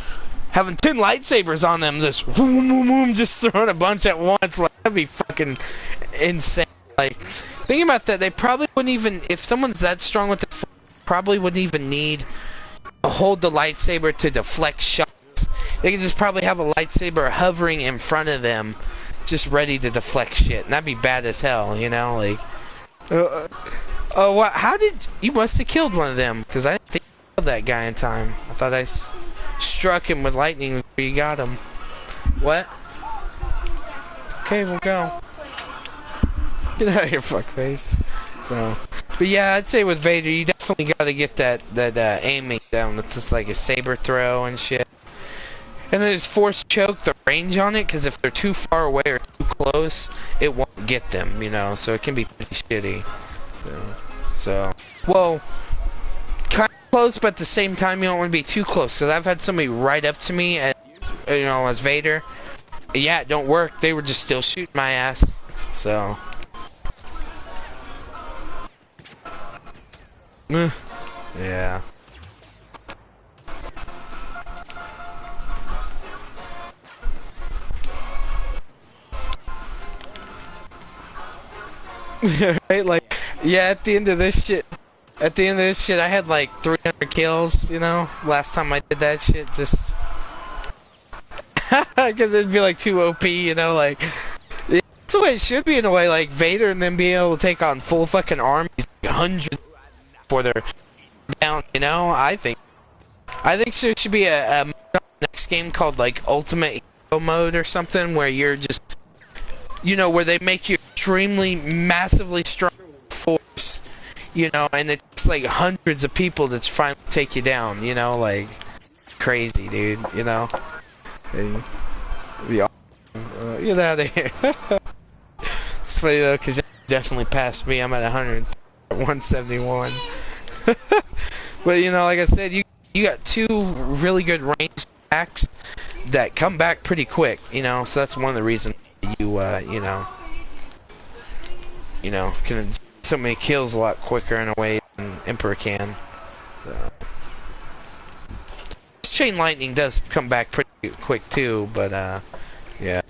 having 10 lightsabers on them, just boom, boom, boom, just throwing a bunch at once. Like, that'd be fucking insane. Like, think about that. They probably wouldn't even, if someone's that strong with the Force, probably wouldn't even need to hold the lightsaber to deflect shots. They could just probably have a lightsaber hovering in front of them, just ready to deflect shit, and that'd be bad as hell, you know, like. Oh, what? How did you must have killed one of them? Because I didn't think you killed that guy in time. I thought I struck him with lightning before you got him. What? Okay, we'll go. Get out of here, fuckface. So, but yeah, I'd say with Vader, you definitely got to get that aiming down with just like a saber throw and shit. And then there's Force choke, the range on it, because if they're too far away or too close, it won't get them, you know, so it can be pretty shitty. So, well, kind of close, but at the same time, you don't want to be too close, because I've had somebody right up to me, as, you know, as Vader. Yeah, it don't work. They were just still shooting my ass, so. Yeah. Right, like, yeah, at the end of this shit, I had like 300 kills, you know, last time I did that shit, just, because it'd be like too OP, you know, like, that's the way it should be in a way, like, Vader and then being able to take on full fucking armies, like, hundreds before they're down, you know, I think there should be a next game called, like, Ultimate Hero Mode or something, where you're just, you know, where they make you extremely, massively strong Force, you know, and it's like hundreds of people that finally take you down, you know, like, crazy, dude, you know. Get out of here. It's funny, though, because you definitely passed me. I'm at 171. But, you know, like I said, you got 2 really good ranged attacks that come back pretty quick, you know, so that's one of the reasons you can so many kills a lot quicker in a way than Emperor can. So. Chain lightning does come back pretty quick too, but yeah.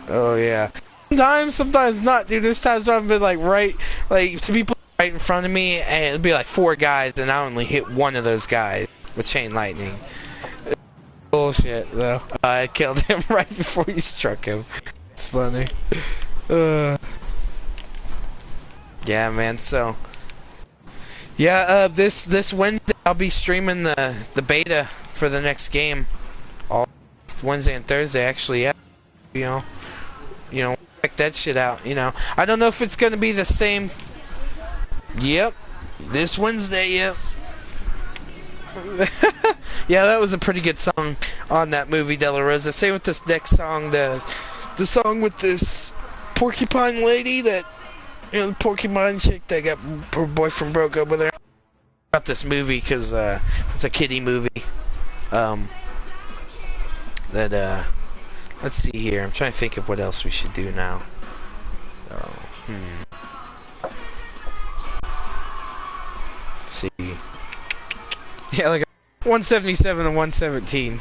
Oh yeah. Sometimes not, dude. There's times where I've been like some people right in front of me, and it'll be like 4 guys, and I only hit one of those guys with chain lightning. Bullshit, though. I killed him right before you struck him. It's funny. Yeah, man. So, yeah. This Wednesday I'll be streaming the beta for the next game. All Wednesday and Thursday, actually. Yeah. You know, check that shit out. You know, I don't know if it's gonna be the same. Yep. This Wednesday. Yep. Yeah, that was a pretty good song on that movie, De La Rosa. Same with this next song, the song with this porcupine lady that, you know, the porcupine chick that got her boyfriend broke up with her. About this movie, because it's a kiddie movie. Let's see here. I'm trying to think of what else we should do now. Let's see. Yeah, like 177 and 117.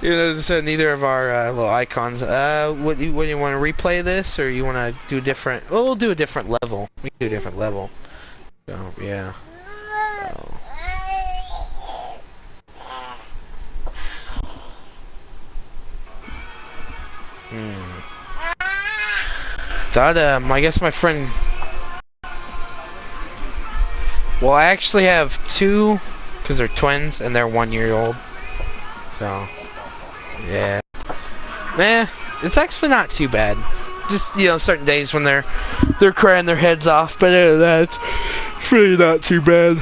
You know, so neither of our little icons. What do you want to replay this, or you want to do different? Well, we'll do a different level. We can do a different level. So yeah. Thought, I guess my friend... Well, I actually have two, because they're twins, and they're 1 year old. So, yeah. It's actually not too bad. Just, you know, certain days when they're crying their heads off, but other than that, it's really not too bad.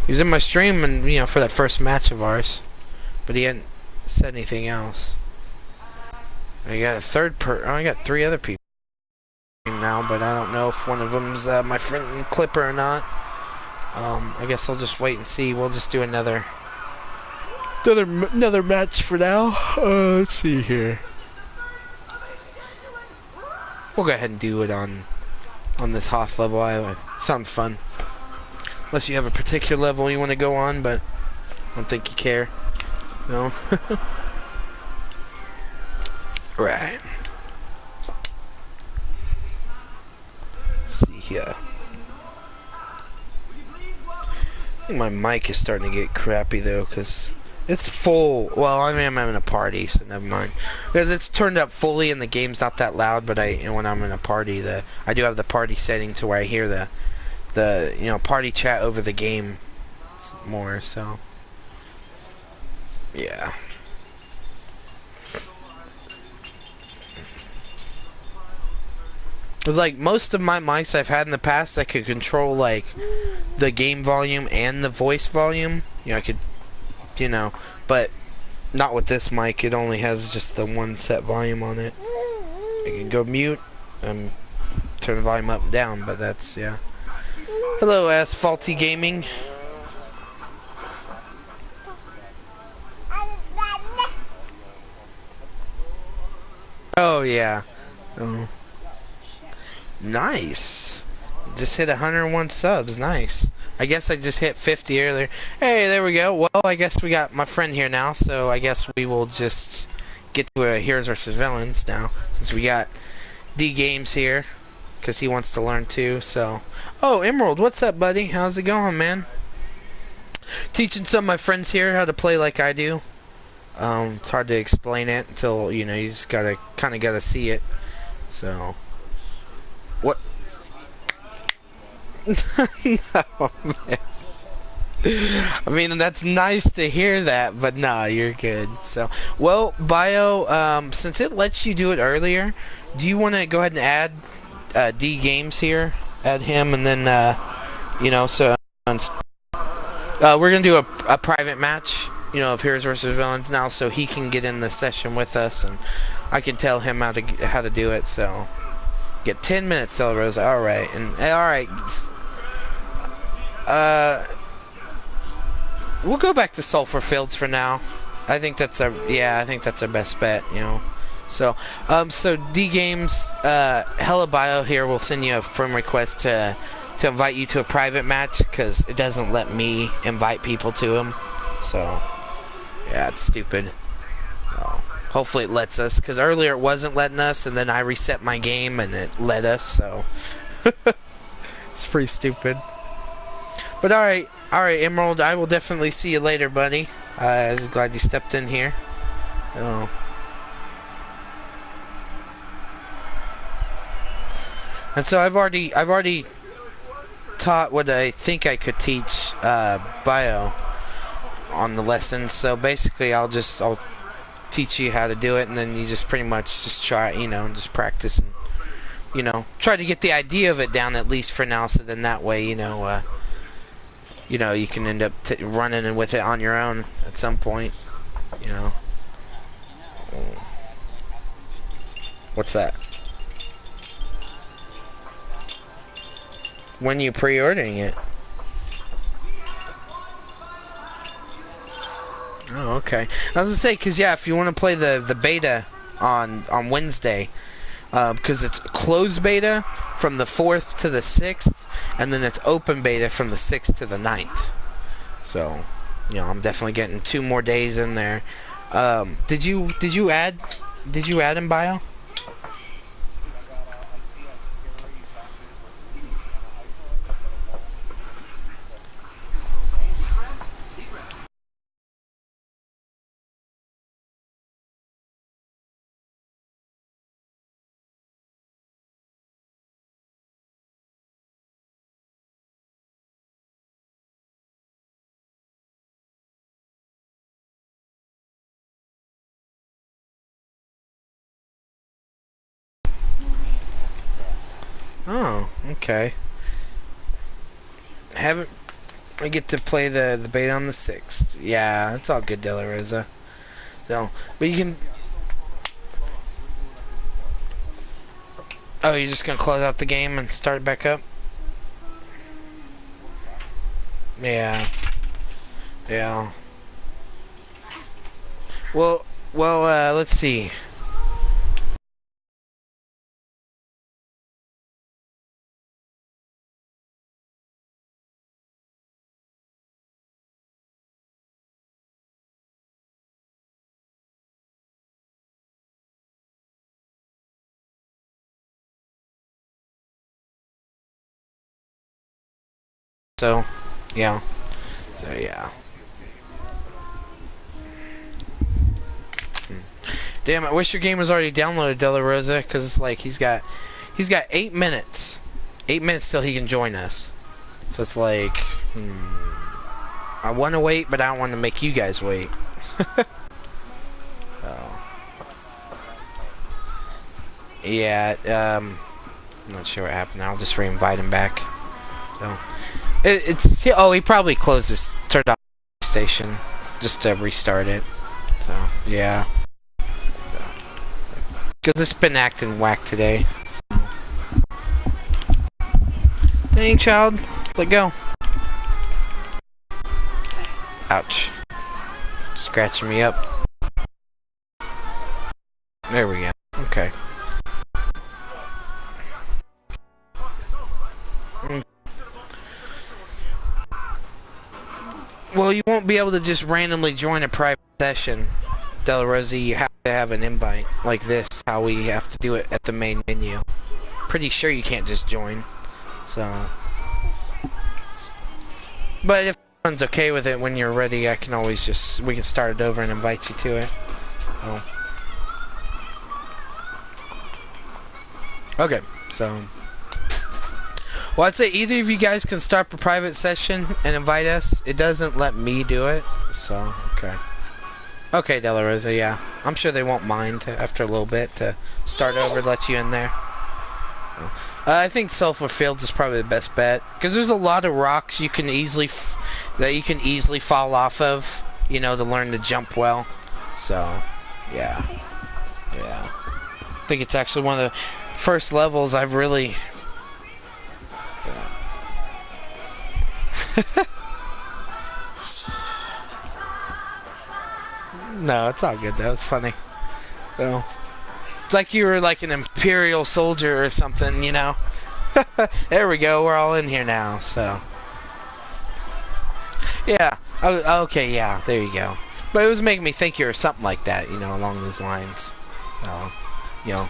He was in my stream, and you know, for that first match of ours, but he hadn't said anything else. I got I got 3 other people now, but I don't know if one of them's my friend Clipper or not. I guess I'll just wait and see. We'll just do another match for now. Let's see here. We'll go ahead and do it on this Hoth level island. Sounds fun. Unless you have a particular level you want to go on, but I don't think you care. No. Right. Let's see here. I think my mic is starting to get crappy though, because it's full. Well, I mean, I'm having a party, so never mind. It's turned up fully, and the game's not that loud. But when I'm in a party, I do have the party setting to where I hear the party chat over the game more. So yeah. It was like most of my mics I've had in the past, I could control like the game volume and the voice volume. You know, I could, but not with this mic. It only has just the one set volume on it. I can go mute and turn the volume up and down, but that's, yeah. Hello, Asphalty Gaming. Oh, yeah. Oh. Nice. Just hit 101 subs. Nice. I guess I just hit 50 earlier. Hey, there we go. Well, I guess we got my friend here now, so I guess we will just get to a Heroes vs. Villains now, since we got D Games here, because he wants to learn too, so. Oh, Emerald, what's up, buddy? How's it going, man? Teaching some of my friends here how to play like I do. It's hard to explain it until, you just kind of gotta see it. So. What? No, man. I mean, that's nice to hear that, but nah, you're good. So, well, Bio, since it lets you do it earlier, do you want to go ahead and add D Games here? Add him, and then, so we're gonna do a private match, of Heroes vs. Villains now, so he can get in the session with us, and I can tell him how to do it. So, get 10 minutes, Rosa. All right, and all right. We'll go back to Sulfur Fields for now. I think that's our best bet, So, so D Games, Hello Bio here will send you a friend request to invite you to a private match, because it doesn't let me invite people to him. So, yeah, it's stupid. Hopefully it lets us, because earlier it wasn't letting us, and then I reset my game and it let us, so. It's pretty stupid. But alright, Emerald, I will definitely see you later, buddy. I'm glad you stepped in here. Oh. And so I've already taught what I think I could teach Bio on the lessons. So basically I'll teach you how to do it, and then you just pretty much just try, just practice and try to get the idea of it down at least for now, so then that way, you can end up running with it on your own at some point, What's that? When you pre-ordering it? Oh, okay. I was gonna say, because yeah, if you want to play the beta on Wednesday, because it's closed beta from the 4th to the 6th, and then it's open beta from the 6th to the 9th. So, you know, I'm definitely getting 2 more days in there. Did you add in bio? Oh, okay. Haven't I get to play the beta on the 6th. Yeah, it's all good, De La Rosa. So, but you can. Oh, you're just gonna close out the game and start it back up? Yeah. Yeah. Well, let's see. So, yeah. So, yeah. Damn, I wish your game was already downloaded, De La Rosa, because it's like he's got 8 minutes. 8 minutes till he can join us. So it's like, I want to wait, but I don't want to make you guys wait. Yeah, I'm not sure what happened. I'll just re-invite him back. So, he probably closed this, turned off the station just to restart it. So, yeah. Because it's been acting whack today. So. Dang, child. Let go. Ouch. Scratching me up. There we go. Okay. Well, you won't be able to just randomly join a private session, De La Rosa. You have to have an invite like this, how we have to do it at the main menu. Pretty sure you can't just join. So, but if everyone's okay with it, when you're ready, we can start it over and invite you to it. Oh. Okay, so. Well, I'd say either of you guys can start a private session and invite us. It doesn't let me do it, so, okay. Okay, De La Rosa, yeah. I'm sure they won't mind after a little bit to start over and let you in there. I think Sulphur Fields is probably the best bet, because there's a lot of rocks you can easily fall off of, you know, to learn to jump well. So, yeah. Yeah. I think it's actually one of the first levels I've really... No, it's all good though. It's funny. So, it's like you were like an Imperial soldier or something, you know. There we go. We're all in here now. So, yeah. Oh, okay. Yeah. There you go. But it was making me think you were something like that, you know, along those lines. You know,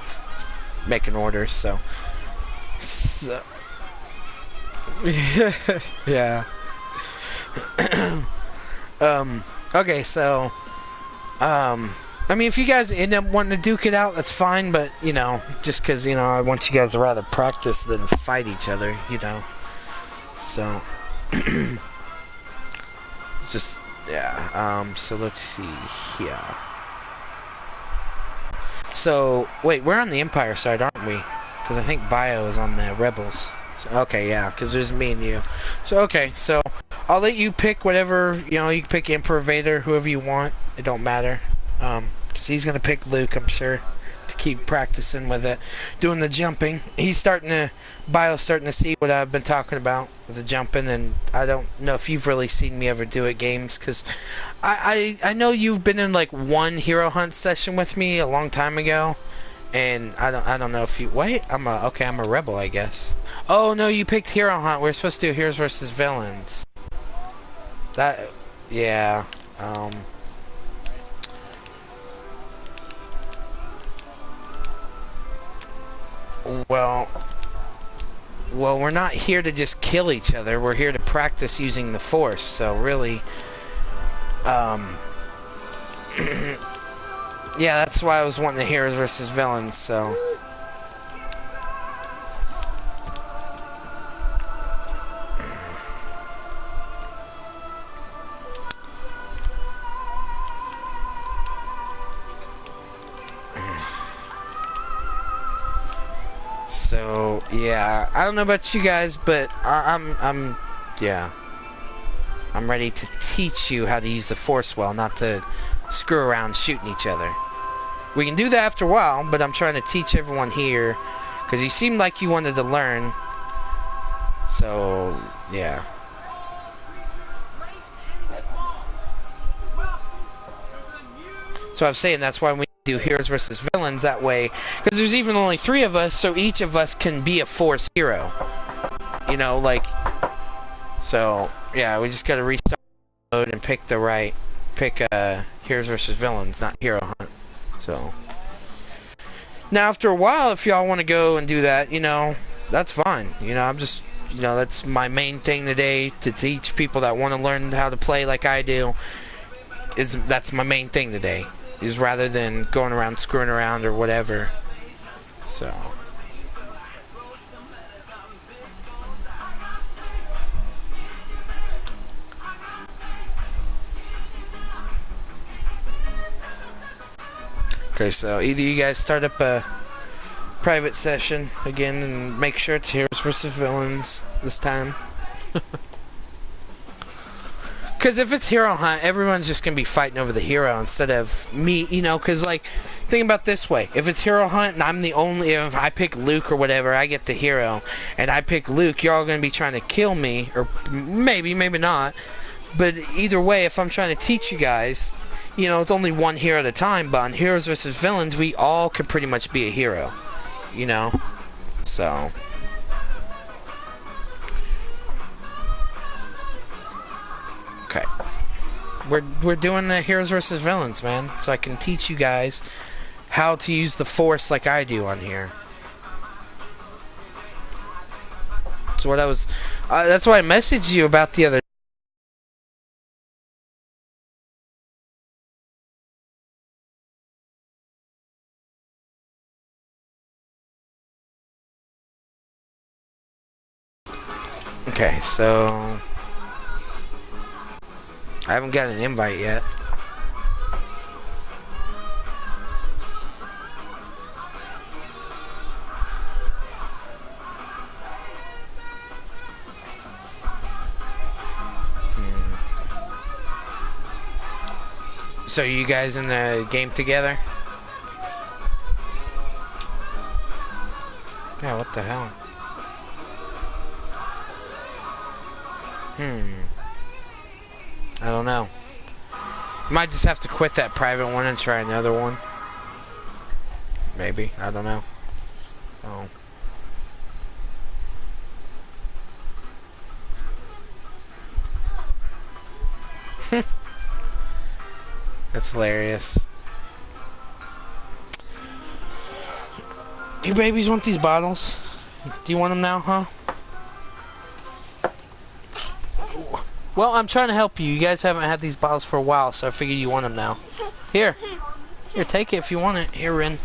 making orders. So yeah. Okay, so, I mean, if you guys end up wanting to duke it out, that's fine, but, you know, just because, you know, I want you guys to rather practice than fight each other, you know, so, just, yeah, so let's see here. So, wait, we're on the Empire side, aren't we? Because I think Bio is on the Rebels. So, okay, yeah, because there's me and you. So, okay, so I'll let you pick whatever, you know, you can pick Emperor Vader, whoever you want. It don't matter. Because he's going to pick Luke, I'm sure, to keep practicing with it. Doing the jumping. Bio's starting to see what I've been talking about with the jumping, and I don't know if you've really seen me ever do it games, because I know you've been in, like, one Hero Hunt session with me a long time ago, And I don't know if you wait. I'm a rebel, I guess. Oh no, you picked Hero Hunt. We're supposed to do heroes versus villains. That, yeah. Um. Well, we're not here to just kill each other. We're here to practice using the Force. So really, um. yeah, that's why I was wanting the heroes versus villains. So. So yeah, I don't know about you guys, but yeah, I'm ready to teach you how to use the Force well, not to screw around shooting each other. We can do that after a while, but I'm trying to teach everyone here because you seemed like you wanted to learn. So yeah. So I'm saying that's why we do heroes versus villains that way, because there's even only 3 of us, so each of us can be a Force hero. You know, like, so yeah, we just gotta restart mode and pick heroes versus villains, not hero hunt. So now after a while, if y'all want to go and do that, you know, that's fine. You know, I'm just, you know, that's my main thing today, to teach people that want to learn how to play like I do. That's my main thing today, is rather than going around screwing around or whatever. So okay, so either you guys start up a private session again and make sure it's heroes versus villains this time. Because if it's hero hunt, everyone's just gonna be fighting over the hero instead of me, you know. Because like, think about this way: if it's hero hunt and I'm the only, if I pick Luke or whatever, I get the hero, and I pick Luke, y'all gonna be trying to kill me, or maybe not. But either way, if I'm trying to teach you guys, you know, it's only one hero at a time. But on heroes versus villains, we all can pretty much be a hero, you know. So. Okay. We're doing the heroes versus villains, man, so I can teach you guys how to use the Force like I do on here. So what I was, that's why I messaged you about the other. Okay, so I haven't got an invite yet. So you guys in the game together? Yeah, what the hell? I don't know. Might just have to quit that private one and try another one. Maybe. I don't know. Oh. That's hilarious. You babies want these bottles? Do you want them now, huh? Well, I'm trying to help you. You guys haven't had these bottles for a while, so I figured you want them now. Here, take it if you want it. Here, Rin.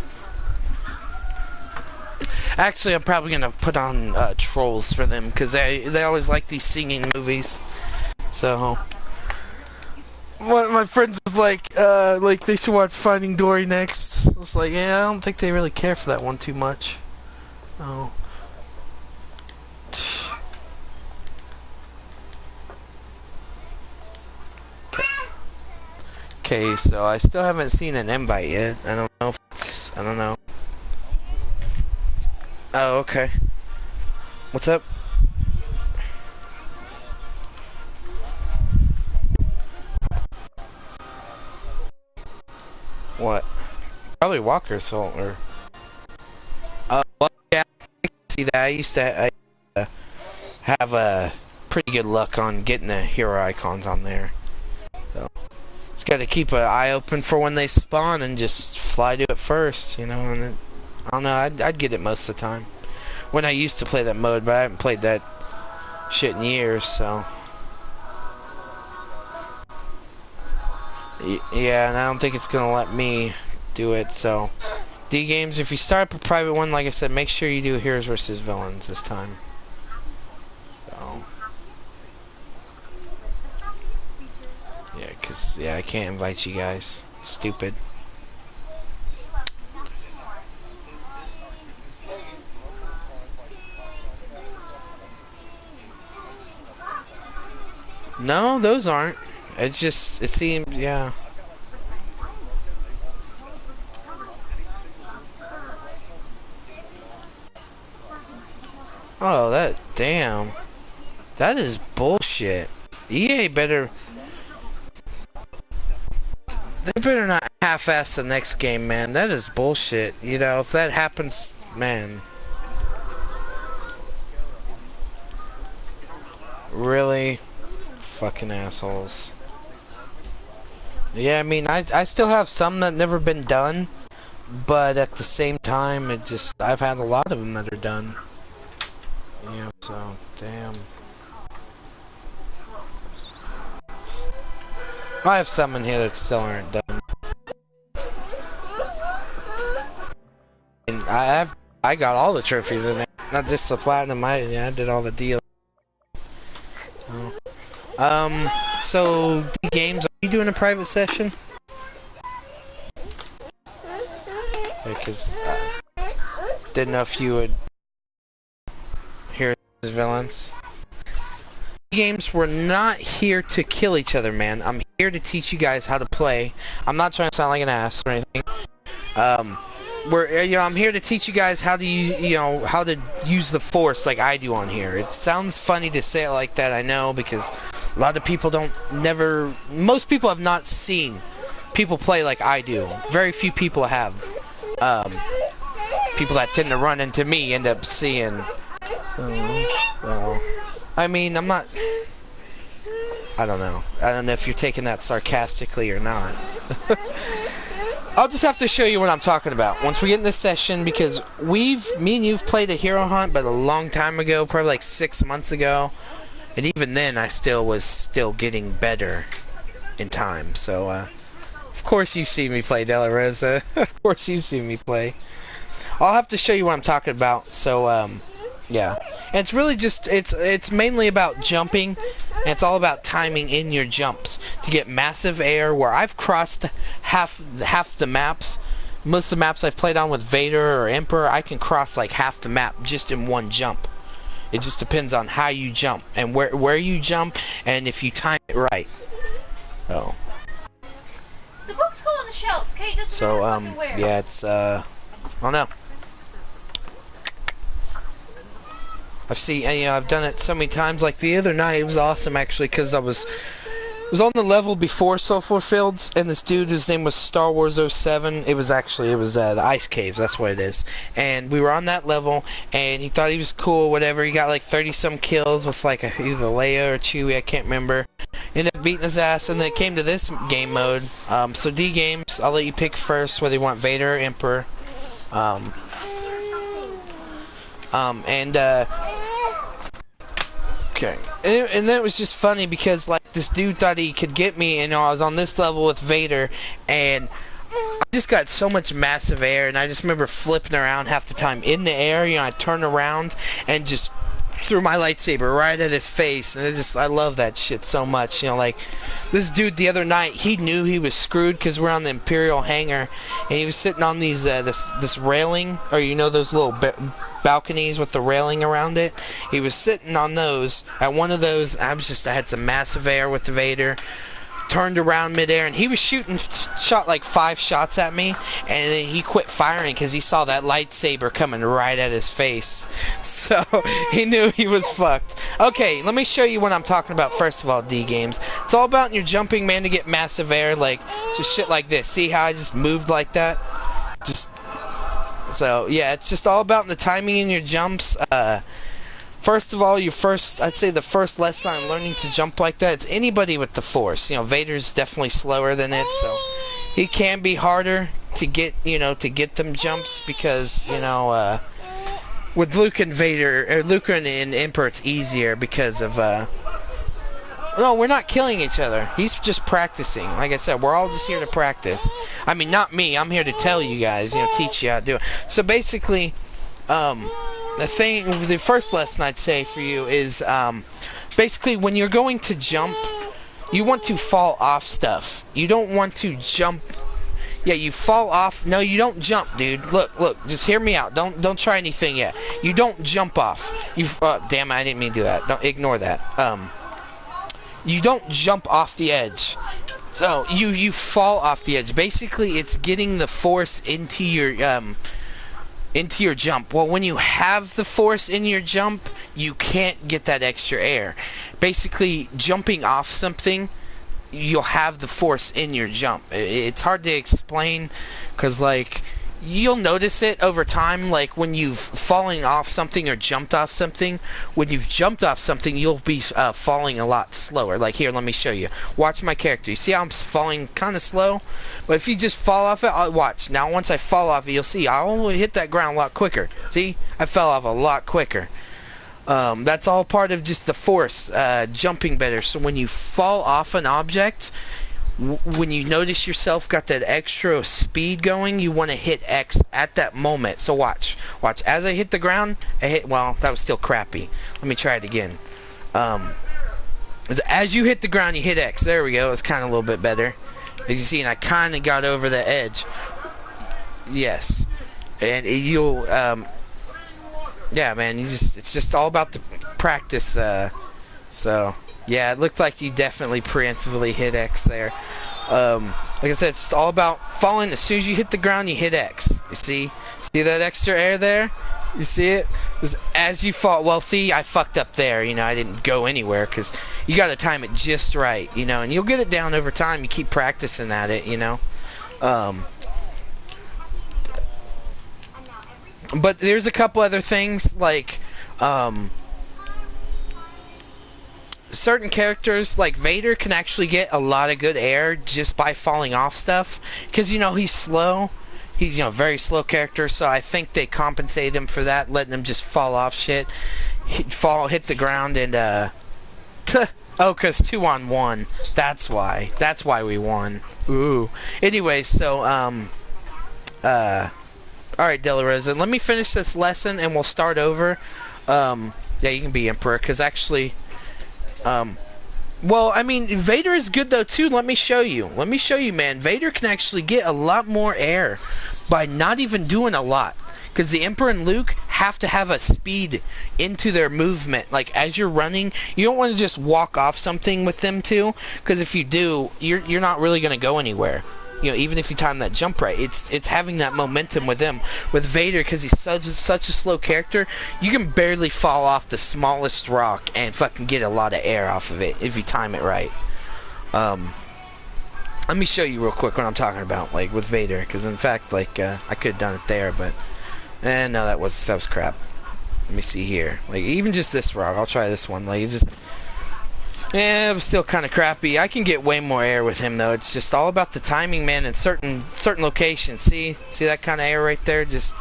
Actually, I'm probably gonna put on Trolls for them because they always like these singing movies. So, my friend was like they should watch Finding Dory next. I was like, yeah, I don't think they really care for that one too much. Oh. Okay, so I still haven't seen an invite yet. I don't know if it's, I don't know. Oh, okay. What's up? What? Probably Walker Assault or... see that. I used to have a pretty good luck on getting the hero icons on there. So, just got to keep an eye open for when they spawn and just fly to it first, you know. And then, I don't know, I'd get it most of the time. When I used to play that mode, but I haven't played that shit in years, so. Yeah, and I don't think it's gonna let me do it, so. D games, if you start up a private one, like I said, make sure you do heroes versus villains this time. So. Yeah, cause yeah, I can't invite you guys. Stupid. No, those aren't. It's just, it seems, yeah. Oh, damn. That is bullshit. EA better, they better not half-ass the next game, man. That is bullshit. You know, if that happens, man. Really? Fucking assholes. Yeah, I mean, I still have some that never been done, but at the same time, I've had a lot of them that are done. Yeah, so, damn. I have some in here that still aren't done. And I got all the trophies in there, not just the platinum. I did all the deals. So D games, are you doing a private session? Because didn't know if you would hear his villains. D games, we're not here to kill each other, man. I'm here to teach you guys how to play. I'm not trying to sound like an ass or anything. I'm here to teach you guys how to how to use the Force like I do on here. It sounds funny to say it like that, I know, because a lot of people most people have not seen people play like I do. Very few people have. People that tend to run into me end up seeing. Well, I mean, I don't know. I don't know if you're taking that sarcastically or not. I'll just have to show you what I'm talking about once we get in this session, because me and you've played a hero hunt, but a long time ago, probably like 6 months ago, and even then I was getting better in time. So of course you've seen me play, Della Rosa. Of course you've seen me play. I'll have to show you what I'm talking about. So yeah, and it's really just it's mainly about jumping. And it's all about timing in your jumps to get massive air. Where I've crossed half the maps, most of the maps I've played on with Vader or Emperor, I can cross like half the map just in one jump. It just depends on how you jump and where you jump and if you time it right. Oh. The books go on the shelves, Kate. Doesn't matter where. Yeah, it's I don't know. I've done it so many times. Like the other night, it was awesome actually, because I was on the level before Sulfur Fields, and this dude, his name was Star Wars 07. It was the Ice Caves. That's what it is. And we were on that level, and he thought he was cool. Whatever. He got like 30-some kills with like either Leia or Chewie. I can't remember. Ended up beating his ass, and then it came to this game mode. So D games, I'll let you pick first whether you want Vader or Emperor. Okay, and then it was just funny because like this dude thought he could get me, and I was on this level with Vader, and I just got so much massive air, and I just remember flipping around half the time in the air. I turned around and just threw my lightsaber right at his face, and I love that shit so much. Like this dude the other night, he knew he was screwed because we're on the Imperial hangar, and he was sitting on these this railing, or those little balconies with the railing around it. He was sitting on those. At one of those, I had some massive air with the Vader. Turned around midair, and he was shot like 5 shots at me, and then he quit firing because he saw that lightsaber coming right at his face. So he knew he was fucked. Okay, let me show you what I'm talking about. First of all, D games, it's all about your jumping, man, to get massive air, like just shit like this. See how I just moved like that? So yeah, it's just all about the timing in your jumps. First of all, I'd say the first lesson on learning to jump like that, it's anybody with the Force. You know, Vader's definitely slower than it, so he can be harder to get, to get them jumps because, with Luke and Vader, or Luke and Emperor, it's easier because of, no, we're not killing each other. He's just practicing. Like I said, we're all just here to practice. I mean, not me. I'm here to tell you guys, teach you how to do it. So basically, the first lesson I'd say for you is, basically when you're going to jump, you want to fall off stuff. You don't want to jump. Yeah, you fall off. No, you don't jump, dude. Look, just hear me out. Don't try anything yet. You don't jump off. Damn it, I didn't mean to do that. Don't ignore that. You don't jump off the edge. So you fall off the edge. Basically, it's getting the force into your jump. Well, when you have the force in your jump, you can't get that extra air. Basically, jumping off something, you'll have the force in your jump. It's hard to explain because, like, you'll notice it over time, like when you've fallen off something or jumped off something. When you've jumped off something, you'll be falling a lot slower. Like here, let me show you. Watch my character. You see how I'm falling kind of slow? But if you just fall off it, watch. Now once I fall off it, you'll see I'll hit that ground a lot quicker. See? I fell off a lot quicker. That's all part of just the force, jumping better. So when you fall off an object, when you notice yourself got that extra speed going, you want to hit X at that moment. So watch. As I hit the ground, well, that was still crappy. Let me try it again. As you hit the ground, you hit X. There we go. It's kind of a little bit better. As you see, and I kind of got over the edge. Yes. And you'll, yeah, man, it's just all about the practice, so... Yeah, it looked like you definitely preemptively hit X there. Like I said, it's all about falling. As soon as you hit the ground, you hit X. You see that extra air there? You see it? As you fall, well, see, I fucked up there. I didn't go anywhere because you got to time it just right. And you'll get it down over time. You keep practicing at it. But there's a couple other things like. Certain characters like Vader can actually get a lot of good air just by falling off stuff because he's slow. He's a very slow character, so I think they compensated him for that, letting him just fall off shit, hit the ground, and oh, because 2-on-1. That's why we won. Ooh. Anyway, so all right, De La Rosa, let me finish this lesson and we'll start over. Yeah, you can be Emperor because actually. Well, I mean, Vader is good though too. Let me show you, man. Vader can actually get a lot more air by not even doing a lot. Because the Emperor and Luke have to have a speed into their movement. Like, as you're running, you don't want to just walk off something with them too. Because if you do, you're not really going to go anywhere. Even if you time that jump right, it's having that momentum with him. With Vader, because he's such a slow character, you can barely fall off the smallest rock and fucking get a lot of air off of it if you time it right. Let me show you real quick what I'm talking about, like with Vader, because in fact, like I could have done it there, but no, that was crap. Let me see here, like even just this rock. I'll try this one. Like it was still kind of crappy. I can get way more air with him though. It's just all about the timing, man. In certain locations. See that kind of air right there? Just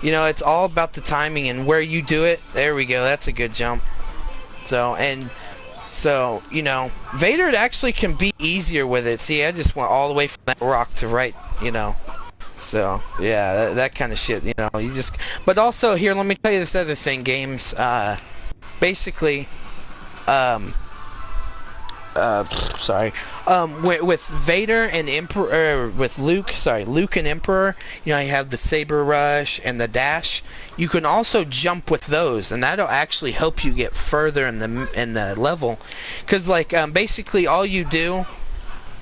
it's all about the timing and where you do it. There we go. That's a good jump. So Vader actually can be easier with it. See, I just went all the way from that rock to right. So yeah, that kind of shit. You just. But also here, let me tell you this other thing, games. Basically. With Vader and Emperor, with Luke and Emperor, you have the Saber Rush and the Dash. You can also jump with those, and that'll actually help you get further in the level. Cause basically all you do,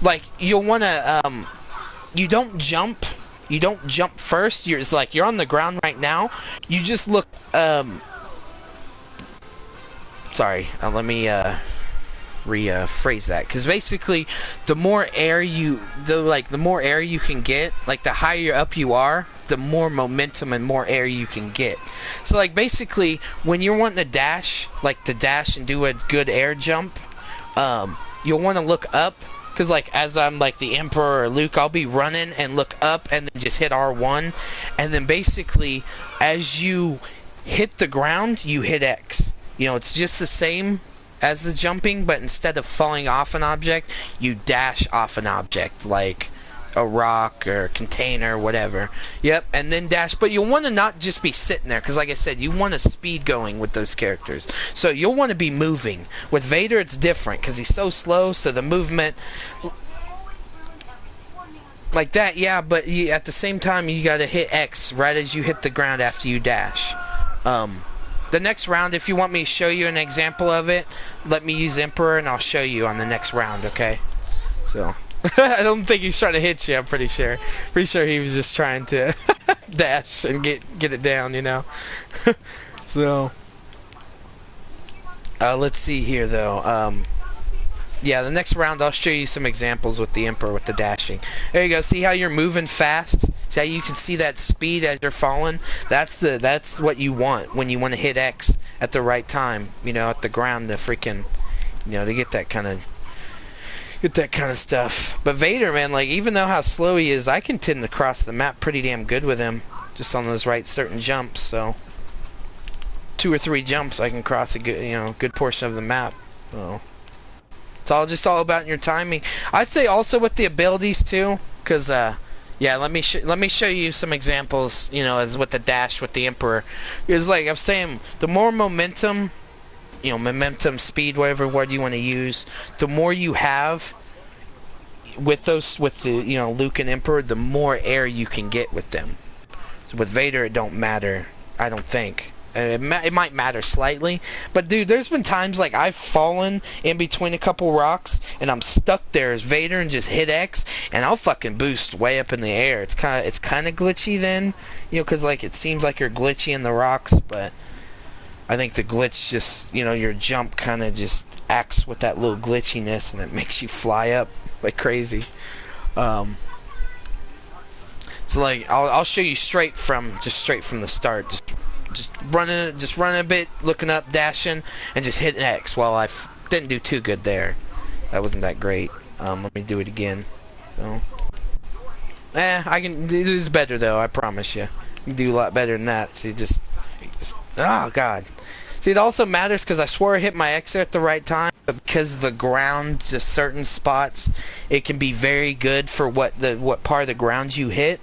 like you'll wanna you don't jump first. You're on the ground right now. You just look rephrase that, because basically the more air you the more air you can get, like the higher up you are, the more momentum and more air you can get. So like basically when you're wanting to dash, like to dash and do a good air jump, you'll want to look up, because like as I'm like the Emperor or Luke, I'll be running and look up and then just hit R1, and then basically as you hit the ground you hit X. You know, it's just the same as the jumping, but instead of falling off an object, you dash off an object, like a rock or a container, whatever. Yep, and then dash. But you'll want to not just be sitting there, because like I said, you want a speed going with those characters. So you'll want to be moving. With Vader, it's different, because he's so slow, so the movement... like that, yeah, but at the same time, you gotta hit X right as you hit the ground after you dash. The next round, if you want me to show you an example of it, let me use Emperor and I'll show you on the next round, okay? So, I don't think he's trying to hit you, I'm pretty sure. Pretty sure he was just trying to dash and get it down, you know? So, let's see here, though. Yeah, the next round I'll show you some examples with the Emperor with the dashing. There you go. See how you're moving fast? See how you can see that speed as you're falling? That's what you want when you want to hit X at the right time. You know, at the ground, to freaking, you know, to get that kind of stuff. But Vader, man, like even though how slow he is, I can tend to cross the map pretty damn good with him, just on those right certain jumps. So 2 or 3 jumps, I can cross a good, you know, good portion of the map. So. It's just all about your timing. I'd say also with the abilities too, because yeah, let me show you some examples. You know, as with the dash with the Emperor, it's like I'm saying, the more momentum, you know, momentum, speed, whatever word you want to use, the more you have with the you know Luke and Emperor, the more air you can get with them. So with Vader, it don't matter. I don't think. It might matter slightly, but dude, there's been times like I've fallen in between a couple rocks and I'm stuck there as Vader and just hit X and I'll fucking boost way up in the air. It's kind of glitchy then, you know, because like it seems like you're glitchy in the rocks, but I think the glitch just, you know, your jump kind of just acts with that little glitchiness and it makes you fly up like crazy. So like I'll show you straight from the start. Just running a bit, looking up, dashing, and just hitting X. Well, I didn't do too good there. That wasn't that great. Let me do it again. So, I can do this better though. I promise you. I can do a lot better than that. See, just oh god. See, it also matters because I swore I hit my X at the right time, but because the ground, just certain spots, it can be very good for what part of the ground you hit.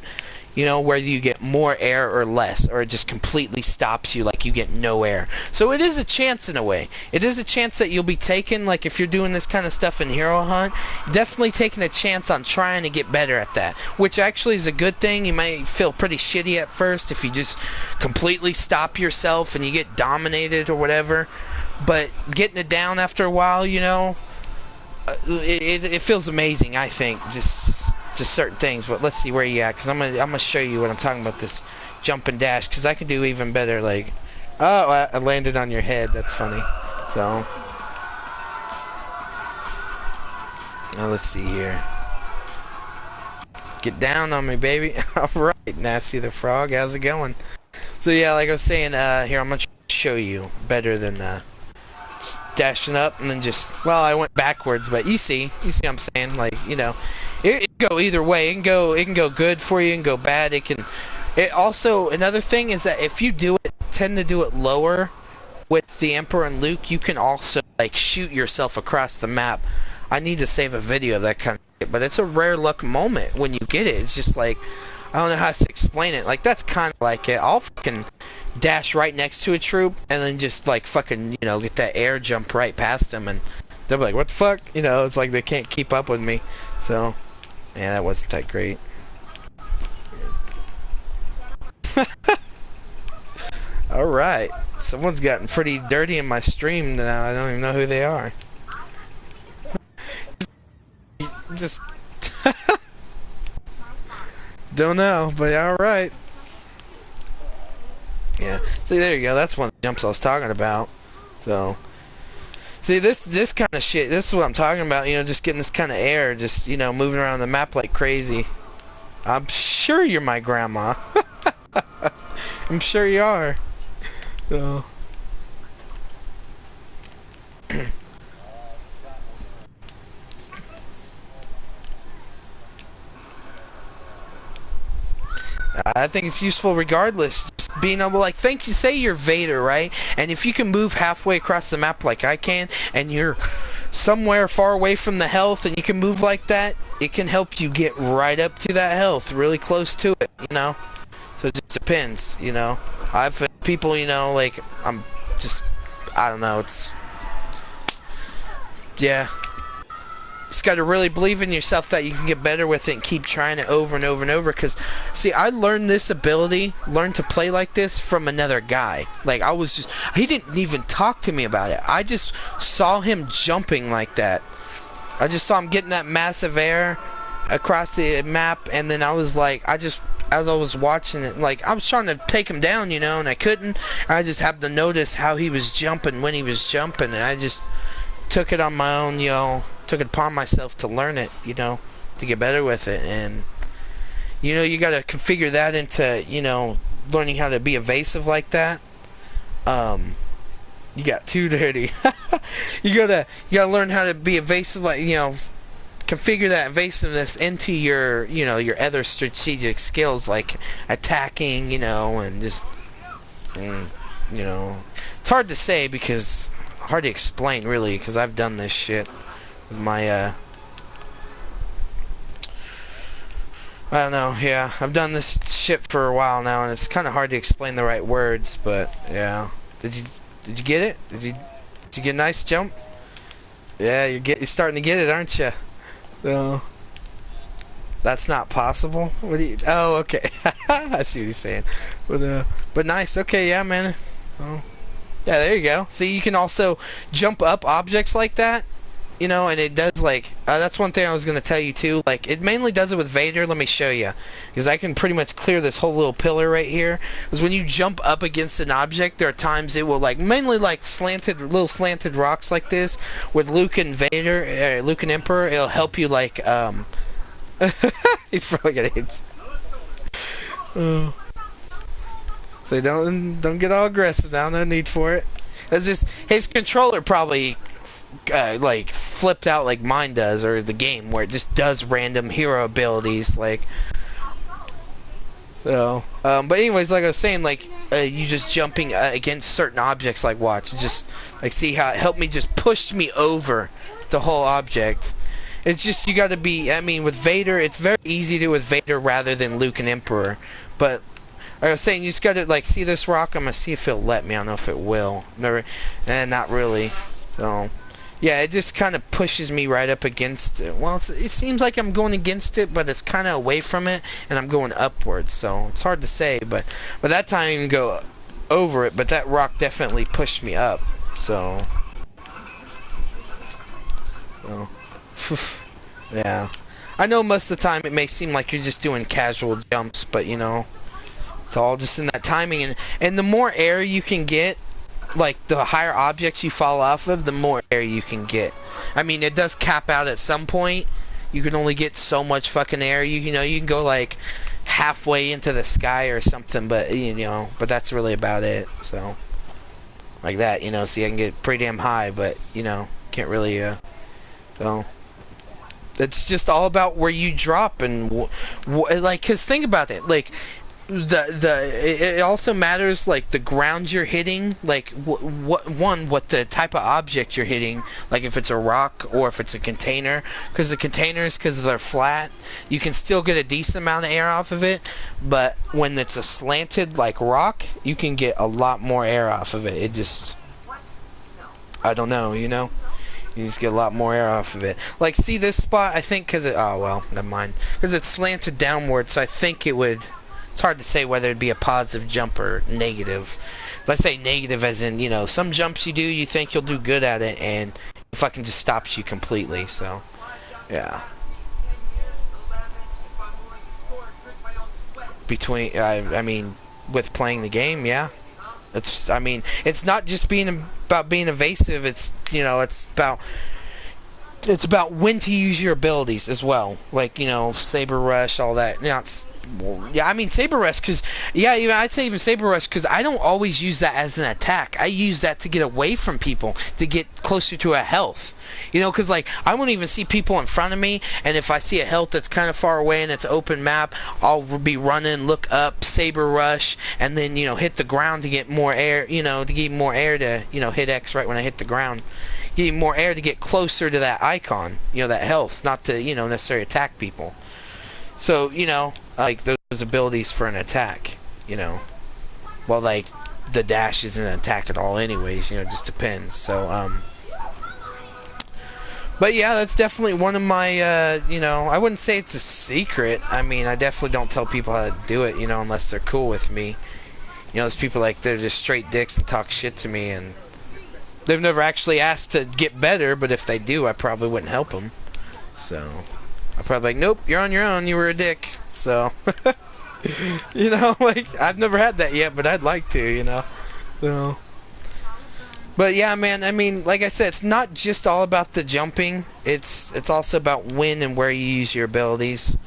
You know, whether you get more air or less, or it just completely stops you, like you get no air. So it is a chance in a way. It is a chance that you'll be taking, like if you're doing this kind of stuff in Hero Hunt, definitely taking a chance on trying to get better at that, which actually is a good thing. You might feel pretty shitty at first if you just completely stop yourself and you get dominated or whatever, but getting it down after a while, you know, it feels amazing, I think, just certain things. But let's see where you at, because I'm gonna show you what I'm talking about, this jump and dash, because I can do even better. Like, oh, I landed on your head. That's funny. So now let's see here. Get down on me, baby. All right, Nasty the Frog, how's it going? So yeah, like I was saying, here I'm gonna show you better than just dashing up and then just, well, I went backwards, but you see what I'm saying? Like, you know, it can go either way. It can go good for you and go bad. It also, another thing is that if you tend to do it lower with the Emperor and Luke, you can also like shoot yourself across the map. I need to save a video of that kind of shit, but it's a rare luck moment when you get it. It's just like, I don't know how to explain it. Like, that's kind of like it. I'll fucking dash right next to a troop and then just like fucking, you know, get that air jump right past them, and they'll be like, what the fuck? You know, it's like they can't keep up with me. So yeah, that wasn't that great. Alright, someone's gotten pretty dirty in my stream now. I don't even know who they are. Just don't know, but alright. Yeah, see, there you go. That's one of the jumps I was talking about. So See, this kind of shit, this is what I'm talking about, you know, just getting this kind of air, just, you know, moving around the map like crazy. I'm sure you're my grandma. I'm sure you are. So. I think it's useful regardless. Just being able, like, think you say you're Vader, right? And if you can move halfway across the map like I can, and you're somewhere far away from the health, and you can move like that, it can help you get right up to that health, really close to it, you know? So it just depends, you know? I've had people, you know, like, I'm just, I don't know, it's, yeah. Just got to really believe in yourself that you can get better with it and keep trying it over and over and over. Because, see, I learned this ability, learned to play like this from another guy. Like, I was just, he didn't even talk to me about it. I just saw him jumping like that. I just saw him getting that massive air across the map, and then I was like, as I was watching it, like, I was trying to take him down, you know, and I couldn't. I just happened to notice how he was jumping when he was jumping, and I just took it on my own, you know, took it upon myself to learn it, you know, to get better with it. And, you know, you got to configure that into, you know, learning how to be evasive like that. You got too dirty. you gotta learn how to be evasive, like, you know, configure that evasiveness into your, you know, your other strategic skills like attacking, you know, and just, you know, it's hard to say because hard to explain really, because I've done this shit with my I don't know, yeah, I've done this shit for a while now, and it's kind of hard to explain the right words, but yeah. Did you get it? Did you get a nice jump? Yeah, you're starting to get it, aren't you? No. That's not possible. What do you? Oh, okay. I see what he's saying. But nice. Okay, yeah, man. Oh. Yeah, there you go. See, you can also jump up objects like that, you know, and it does, like, that's one thing I was going to tell you, too. Like, it mainly does it with Vader. Let me show you. Because I can pretty much clear this whole little pillar right here. Because when you jump up against an object, there are times it will, like, mainly, like, little slanted rocks like this. With Luke and Vader, Luke and Emperor, it'll help you, like, he's probably going to hit you. So don't get all aggressive now. No need for it. Cause his controller probably like flipped out like mine does, or the game where it just does random hero abilities. Like, so. But anyways, like I was saying, like you just jumping against certain objects. Like, watch, just like see how it helped me, just pushed me over the whole object. It's just you got to be. I mean, with Vader, it's very easy to do with Vader rather than Luke and Emperor, but. I was saying, you just gotta, like, see this rock? I'm gonna see if it'll let me. I don't know if it will. Never, not really. So, yeah, it just kind of pushes me right up against it. Well, it seems like I'm going against it, but it's kind of away from it, and I'm going upwards. So, it's hard to say, but that time I didn't go over it, but that rock definitely pushed me up. So yeah. I know most of the time it may seem like you're just doing casual jumps, but, you know, it's all just in that timing, and the more air you can get, like the higher objects you fall off of, the more air you can get. I mean, it does cap out at some point. You can only get so much fucking air. You know, you can go like halfway into the sky or something, but you know, but that's really about it. So, like that, you know. See, I can get pretty damn high, but you know, can't really. So. It's just all about where you drop and like, cause think about it, like. It also matters, like the ground you're hitting, like what the type of object you're hitting, like if it's a rock or if it's a container, because the containers, because they're flat, you can still get a decent amount of air off of it, but when it's a slanted like rock, you can get a lot more air off of it. It just, I don't know, you know. You just get a lot more air off of it. Like, see this spot? I think because it, oh well, never mind, because it's slanted downward, so I think it would. It's hard to say whether it'd be a positive jump or negative. Let's say negative as in, you know, some jumps you do, you think you'll do good at it, and it fucking just stops you completely, so, yeah. I mean, with playing the game, yeah. I mean, it's not just about being evasive. It's, it's about when to use your abilities as well. Like, Saber Rush, all that. Yeah, I mean Saber Rush because, yeah, even I'd say even Saber Rush because I don't always use that as an attack. I use that to get away from people, to get closer to a health. Because like I won't even see people in front of me, and if I see a health that's kind of far away and it's an open map, I'll be running, look up, Saber Rush, and then hit the ground to get more air. To give more air to hit X right when I hit the ground. Give more air to get closer to that icon, that health, not to necessarily attack people. So, like those abilities for an attack, well, like the dash isn't an attack at all anyways, it just depends. So, but yeah, that's definitely one of my, I wouldn't say it's a secret. I mean, I definitely don't tell people how to do it, unless they're cool with me. There's people like, they're just straight dicks and talk shit to me, and they've never actually asked to get better, but if they do, I probably wouldn't help them. So I'm probably like, nope, you're on your own, you were a dick. So, like, I've never had that yet, but I'd like to, So, but yeah, man, I mean, like I said, it's not just all about the jumping. It's also about when and where you use your abilities.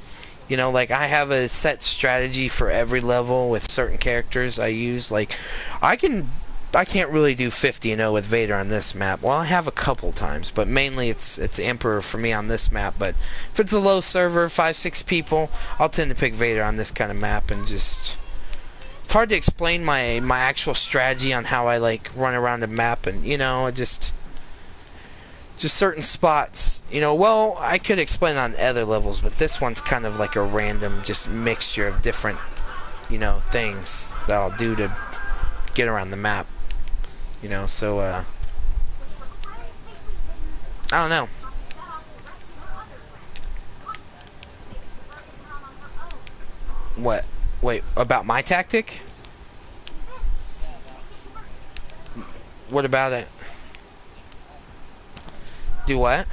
Like, I have a set strategy for every level with certain characters I use. Like, I can't really do 50-0 with Vader on this map. Well, I have a couple times, but mainly it's Emperor for me on this map. But if it's a low server, 5-6 people, I'll tend to pick Vader on this kind of map, and just it's hard to explain my actual strategy on how I like run around the map, and just certain spots. Well, I could explain on other levels, but this one's kind of like a random just mixture of different things that I'll do to get around the map. So, I don't know. What? Wait, about my tactic? What about it? Do what?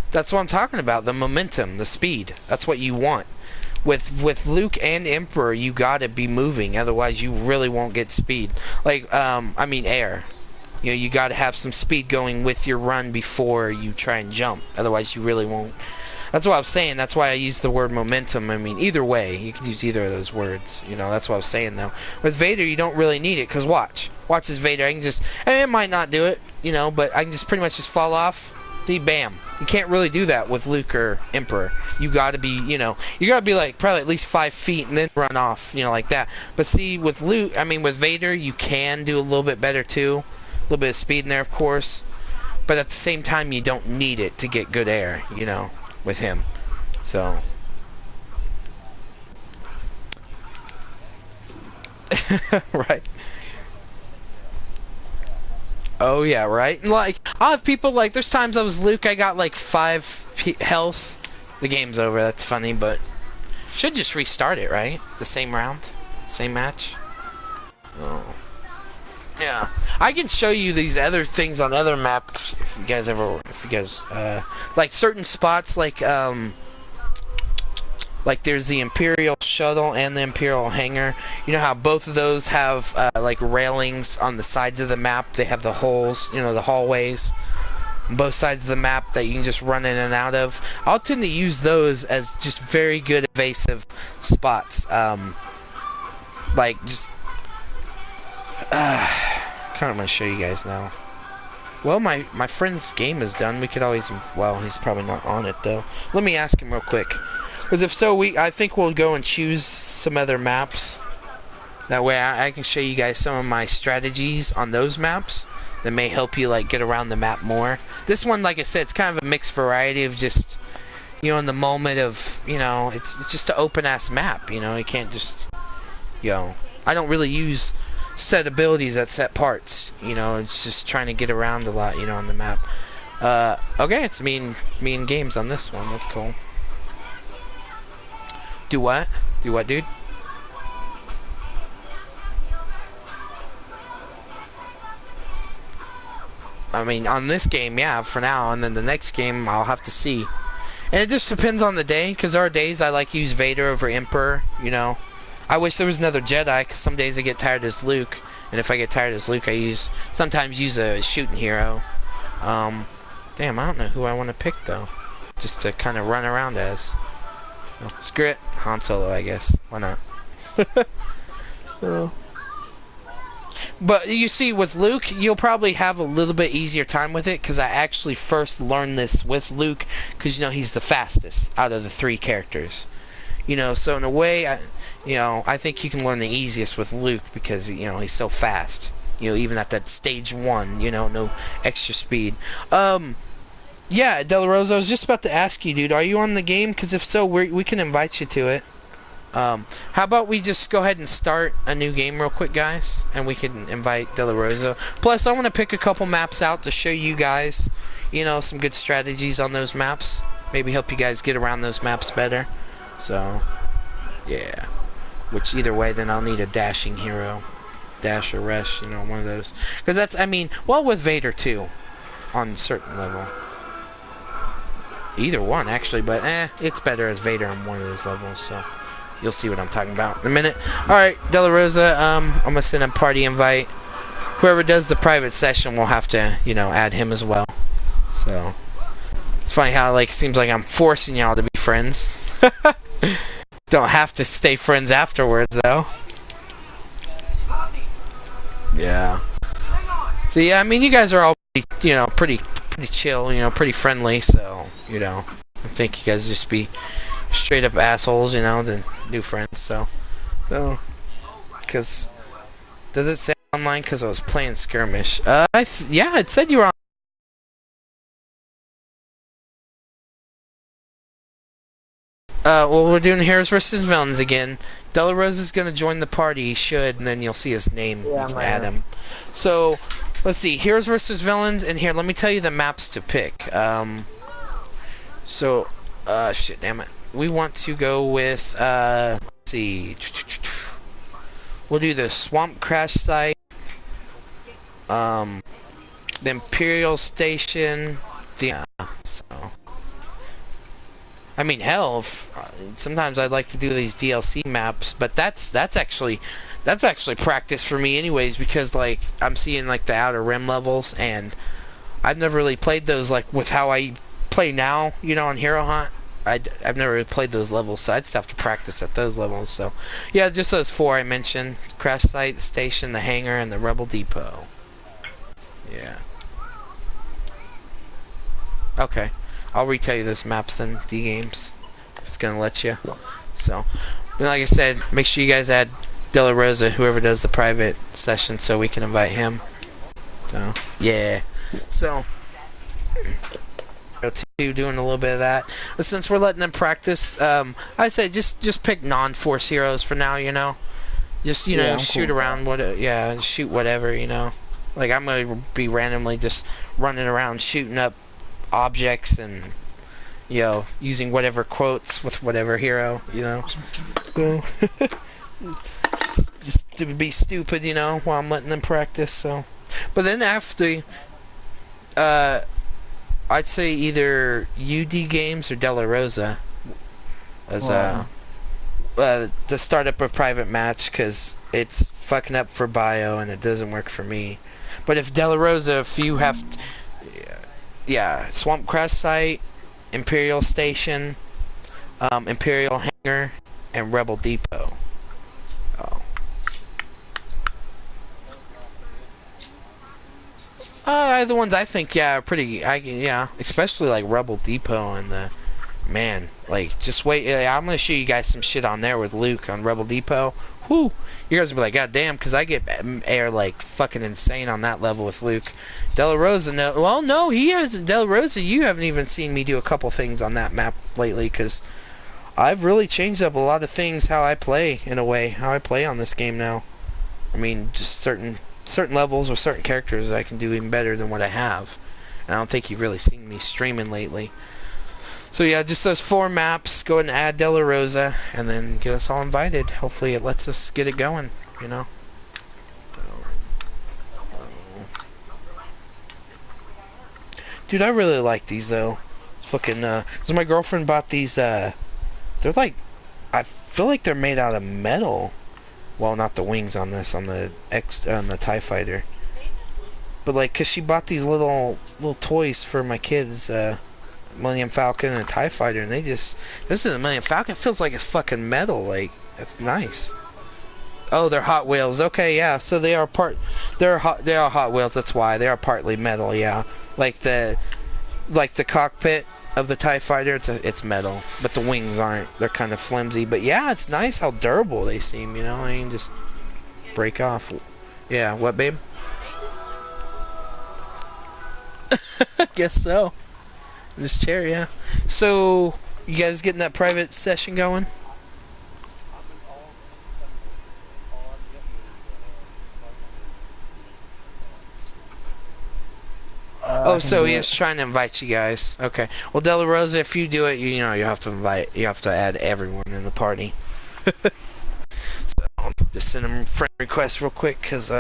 That's what I'm talking about. The momentum, the speed. That's what you want. With Luke and Emperor, you gotta be moving. Otherwise, you really won't get speed. Like, I mean air. You gotta have some speed going with your run before you try and jump. Otherwise, you really won't. That's what I was saying. That's why I use the word momentum. I mean, either way, you can use either of those words. That's what I was saying, though. With Vader, you don't really need it, because watch as Vader. I mean, it might not do it, but I can just pretty much just fall off. Bam. You can't really do that with Luke or Emperor. You gotta be, you gotta be like probably at least 5 feet and then run off, like that. But see, with Luke, I mean, with Vader, you can do a little bit better too. A little bit of speed in there, of course. But at the same time, you don't need it to get good air, with him. So. Right. Oh yeah, right. And like, I'll have people like, there's times I was Luke, I got like 5 health. The game's over. That's funny, but should just restart it, right? The same round, same match. Oh, yeah. I can show you these other things on other maps if you guys like certain spots, like there's the Imperial Shuttle and the Imperial Hangar. You know how both of those have like railings on the sides of the map? They have the holes, the hallways on both sides of the map that you can just run in and out of. I'll tend to use those as just very good evasive spots. Like just kind of want to show you guys now. Well, my friend's game is done. We could always, well, he's probably not on it though. Let me ask him real quick. Because if so, I think we'll go and choose some other maps. That way I can show you guys some of my strategies on those maps that may help you like get around the map more. This one, like I said, it's kind of a mixed variety of just, in the moment of, it's just an open-ass map, you can't just, I don't really use set abilities at set parts, it's just trying to get around a lot, on the map. Okay, it's me and games on this one, that's cool. Do what? Do what, dude? I mean, on this game, yeah, for now, and then the next game, I'll have to see. And it just depends on the day, because there are days I like to use Vader over Emperor, you know. I wish there was another Jedi, because some days I get tired as Luke. And if I get tired as Luke, I sometimes use a shooting hero. Damn, I don't know who I want to pick, though. Just to kind of run around as. Oh, screw it. Han Solo, I guess. Why not? Oh. But you see, with Luke, you'll probably have a little bit easier time with it, because I actually first learned this with Luke, because, you know, he's the fastest out of the 3 characters. You know, so in a way, I think you can learn the easiest with Luke, because, you know, he's so fast. You know, even at that stage 1, you know, no extra speed. Yeah, De La Rosa, I was just about to ask you, dude, are you on the game? Because if so, we can invite you to it. How about we just go ahead and start a new game real quick, guys, and we can invite De La Rosa. Plus, I want to pick a couple maps out to show you guys, you know, some good strategies on those maps. Maybe help you guys get around those maps better. So, yeah. Which, either way, then I'll need a dashing hero. Dash or Resh, you know, one of those. Because that's, I mean, well, with Vader, too, on a certain level. Either one, actually, but, it's better as Vader on one of those levels, so... You'll see what I'm talking about in a minute. Alright, De La Rosa, I'm going to send a party invite. Whoever does the private session will have to, you know, add him as well. So, it's funny how, like, it seems like I'm forcing y'all to be friends. Don't have to stay friends afterwards, though. Yeah. So, yeah, I mean, you guys are all, you know, pretty chill, you know, pretty friendly, so, you know, I think you guys just be straight up assholes, you know, than new friends, so. Because, does it say online? Because I was playing skirmish. Yeah, it said you were on. Well, we're doing heroes versus villains again. De La Rosa is going to join the party, he should, and then you'll see his name. Yeah, you can add him. So, let's see, heroes versus villains, and here, let me tell you the maps to pick. Shit, damn it. We want to go with, let's see. We'll do the Swamp Crash site, the Imperial Station, so. I mean, hell, sometimes I'd like to do these DLC maps, but that's actually practice for me anyways, because, like, I'm seeing, like, the Outer Rim levels, and I've never really played those, like, with how I play now, you know, on Hero Hunt. I've never really played those levels, so I'd still have to practice at those levels. So, yeah, just those 4 I mentioned. Crash Site, the Station, the Hangar, and the Rebel Depot. Yeah. Okay. I'll retell you those maps in D-Games. If it's going to let you. So, but like I said, make sure you guys add De La Rosa, whoever does the private session, so we can invite him. So, yeah. So... doing a little bit of that, but since we're letting them practice, I'd say just pick non-force heroes for now, you know, just, you know, shoot cool around, shoot whatever, you know, like I'm gonna be randomly just running around shooting up objects and, you know, using whatever quotes with whatever hero, you know. Just to be stupid, you know, while I'm letting them practice. So, but then after I'd say either UD Games or De La Rosa as to start up a private match, because it's fucking up for bio and it doesn't work for me. But if De La Rosa, if you have Swamp Crash Site, Imperial Station, Imperial Hangar, and Rebel Depot. The ones I think, are pretty, especially like Rebel Depot and the, man, like, just wait, I'm gonna show you guys some shit on there with Luke on Rebel Depot. Whoo, you guys will be like, god damn, because I get air like fucking insane on that level with Luke. De La Rosa, no, he has, De La Rosa, you haven't even seen me do a couple things on that map lately, because I've really changed up a lot of things, how I play, in a way, how I play on this game now. I mean, just certain levels or certain characters I can do even better than what I have. And I don't think you've really seen me streaming lately. So yeah, just those 4 maps. Go ahead and add De La Rosa, and then get us all invited. Hopefully it lets us get it going, you know. Dude, I really like these though. It's fucking, so my girlfriend bought these, they're like, I feel like they're made out of metal. Well, not the wings on this, on the TIE Fighter. But like, cause she bought these little toys for my kids, Millennium Falcon and TIE Fighter, and this is a Millennium Falcon. It feels like it's fucking metal. Like, that's nice. Oh, they're Hot Wheels. Okay, yeah. So they are they are Hot Wheels. That's why they are partly metal. Yeah, like the cockpit of the TIE Fighter. It's metal, but the wings aren't. They're kind of flimsy. But yeah, it's nice how durable they seem. You know, I mean, just break off. Yeah. What, babe? I guess so. This chair, yeah. So, you guys getting that private session going? Oh, so he is trying to invite you guys. Okay. Well, De La Rosa, if you do it, you know you have to add everyone in the party. So, just send them friend requests real quick, cause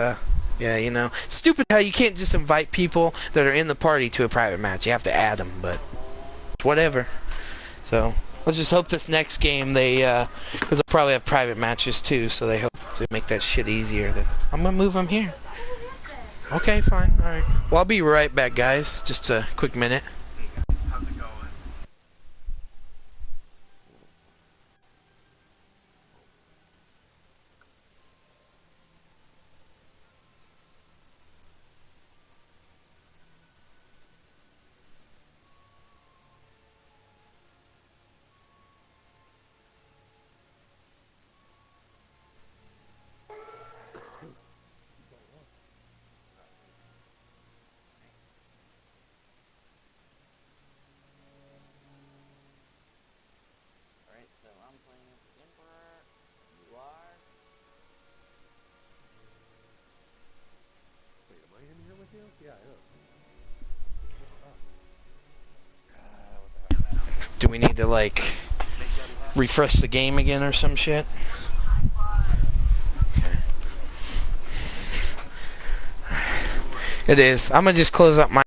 yeah, you know, stupid how you can't just invite people that are in the party to a private match. You have to add them, but whatever. So let's just hope this next game because they'll probably have private matches too. So they hope to make that shit easier. Then I'm gonna move them here. Okay, fine. All right. Well, I'll be right back, guys. Just a quick minute. How's it going? Alright, so I'm playing as the Emperor. You are. Wait, am I in here with you? Yeah, I am. Do we need to like refresh the game again or some shit? It is. I'm gonna just close up my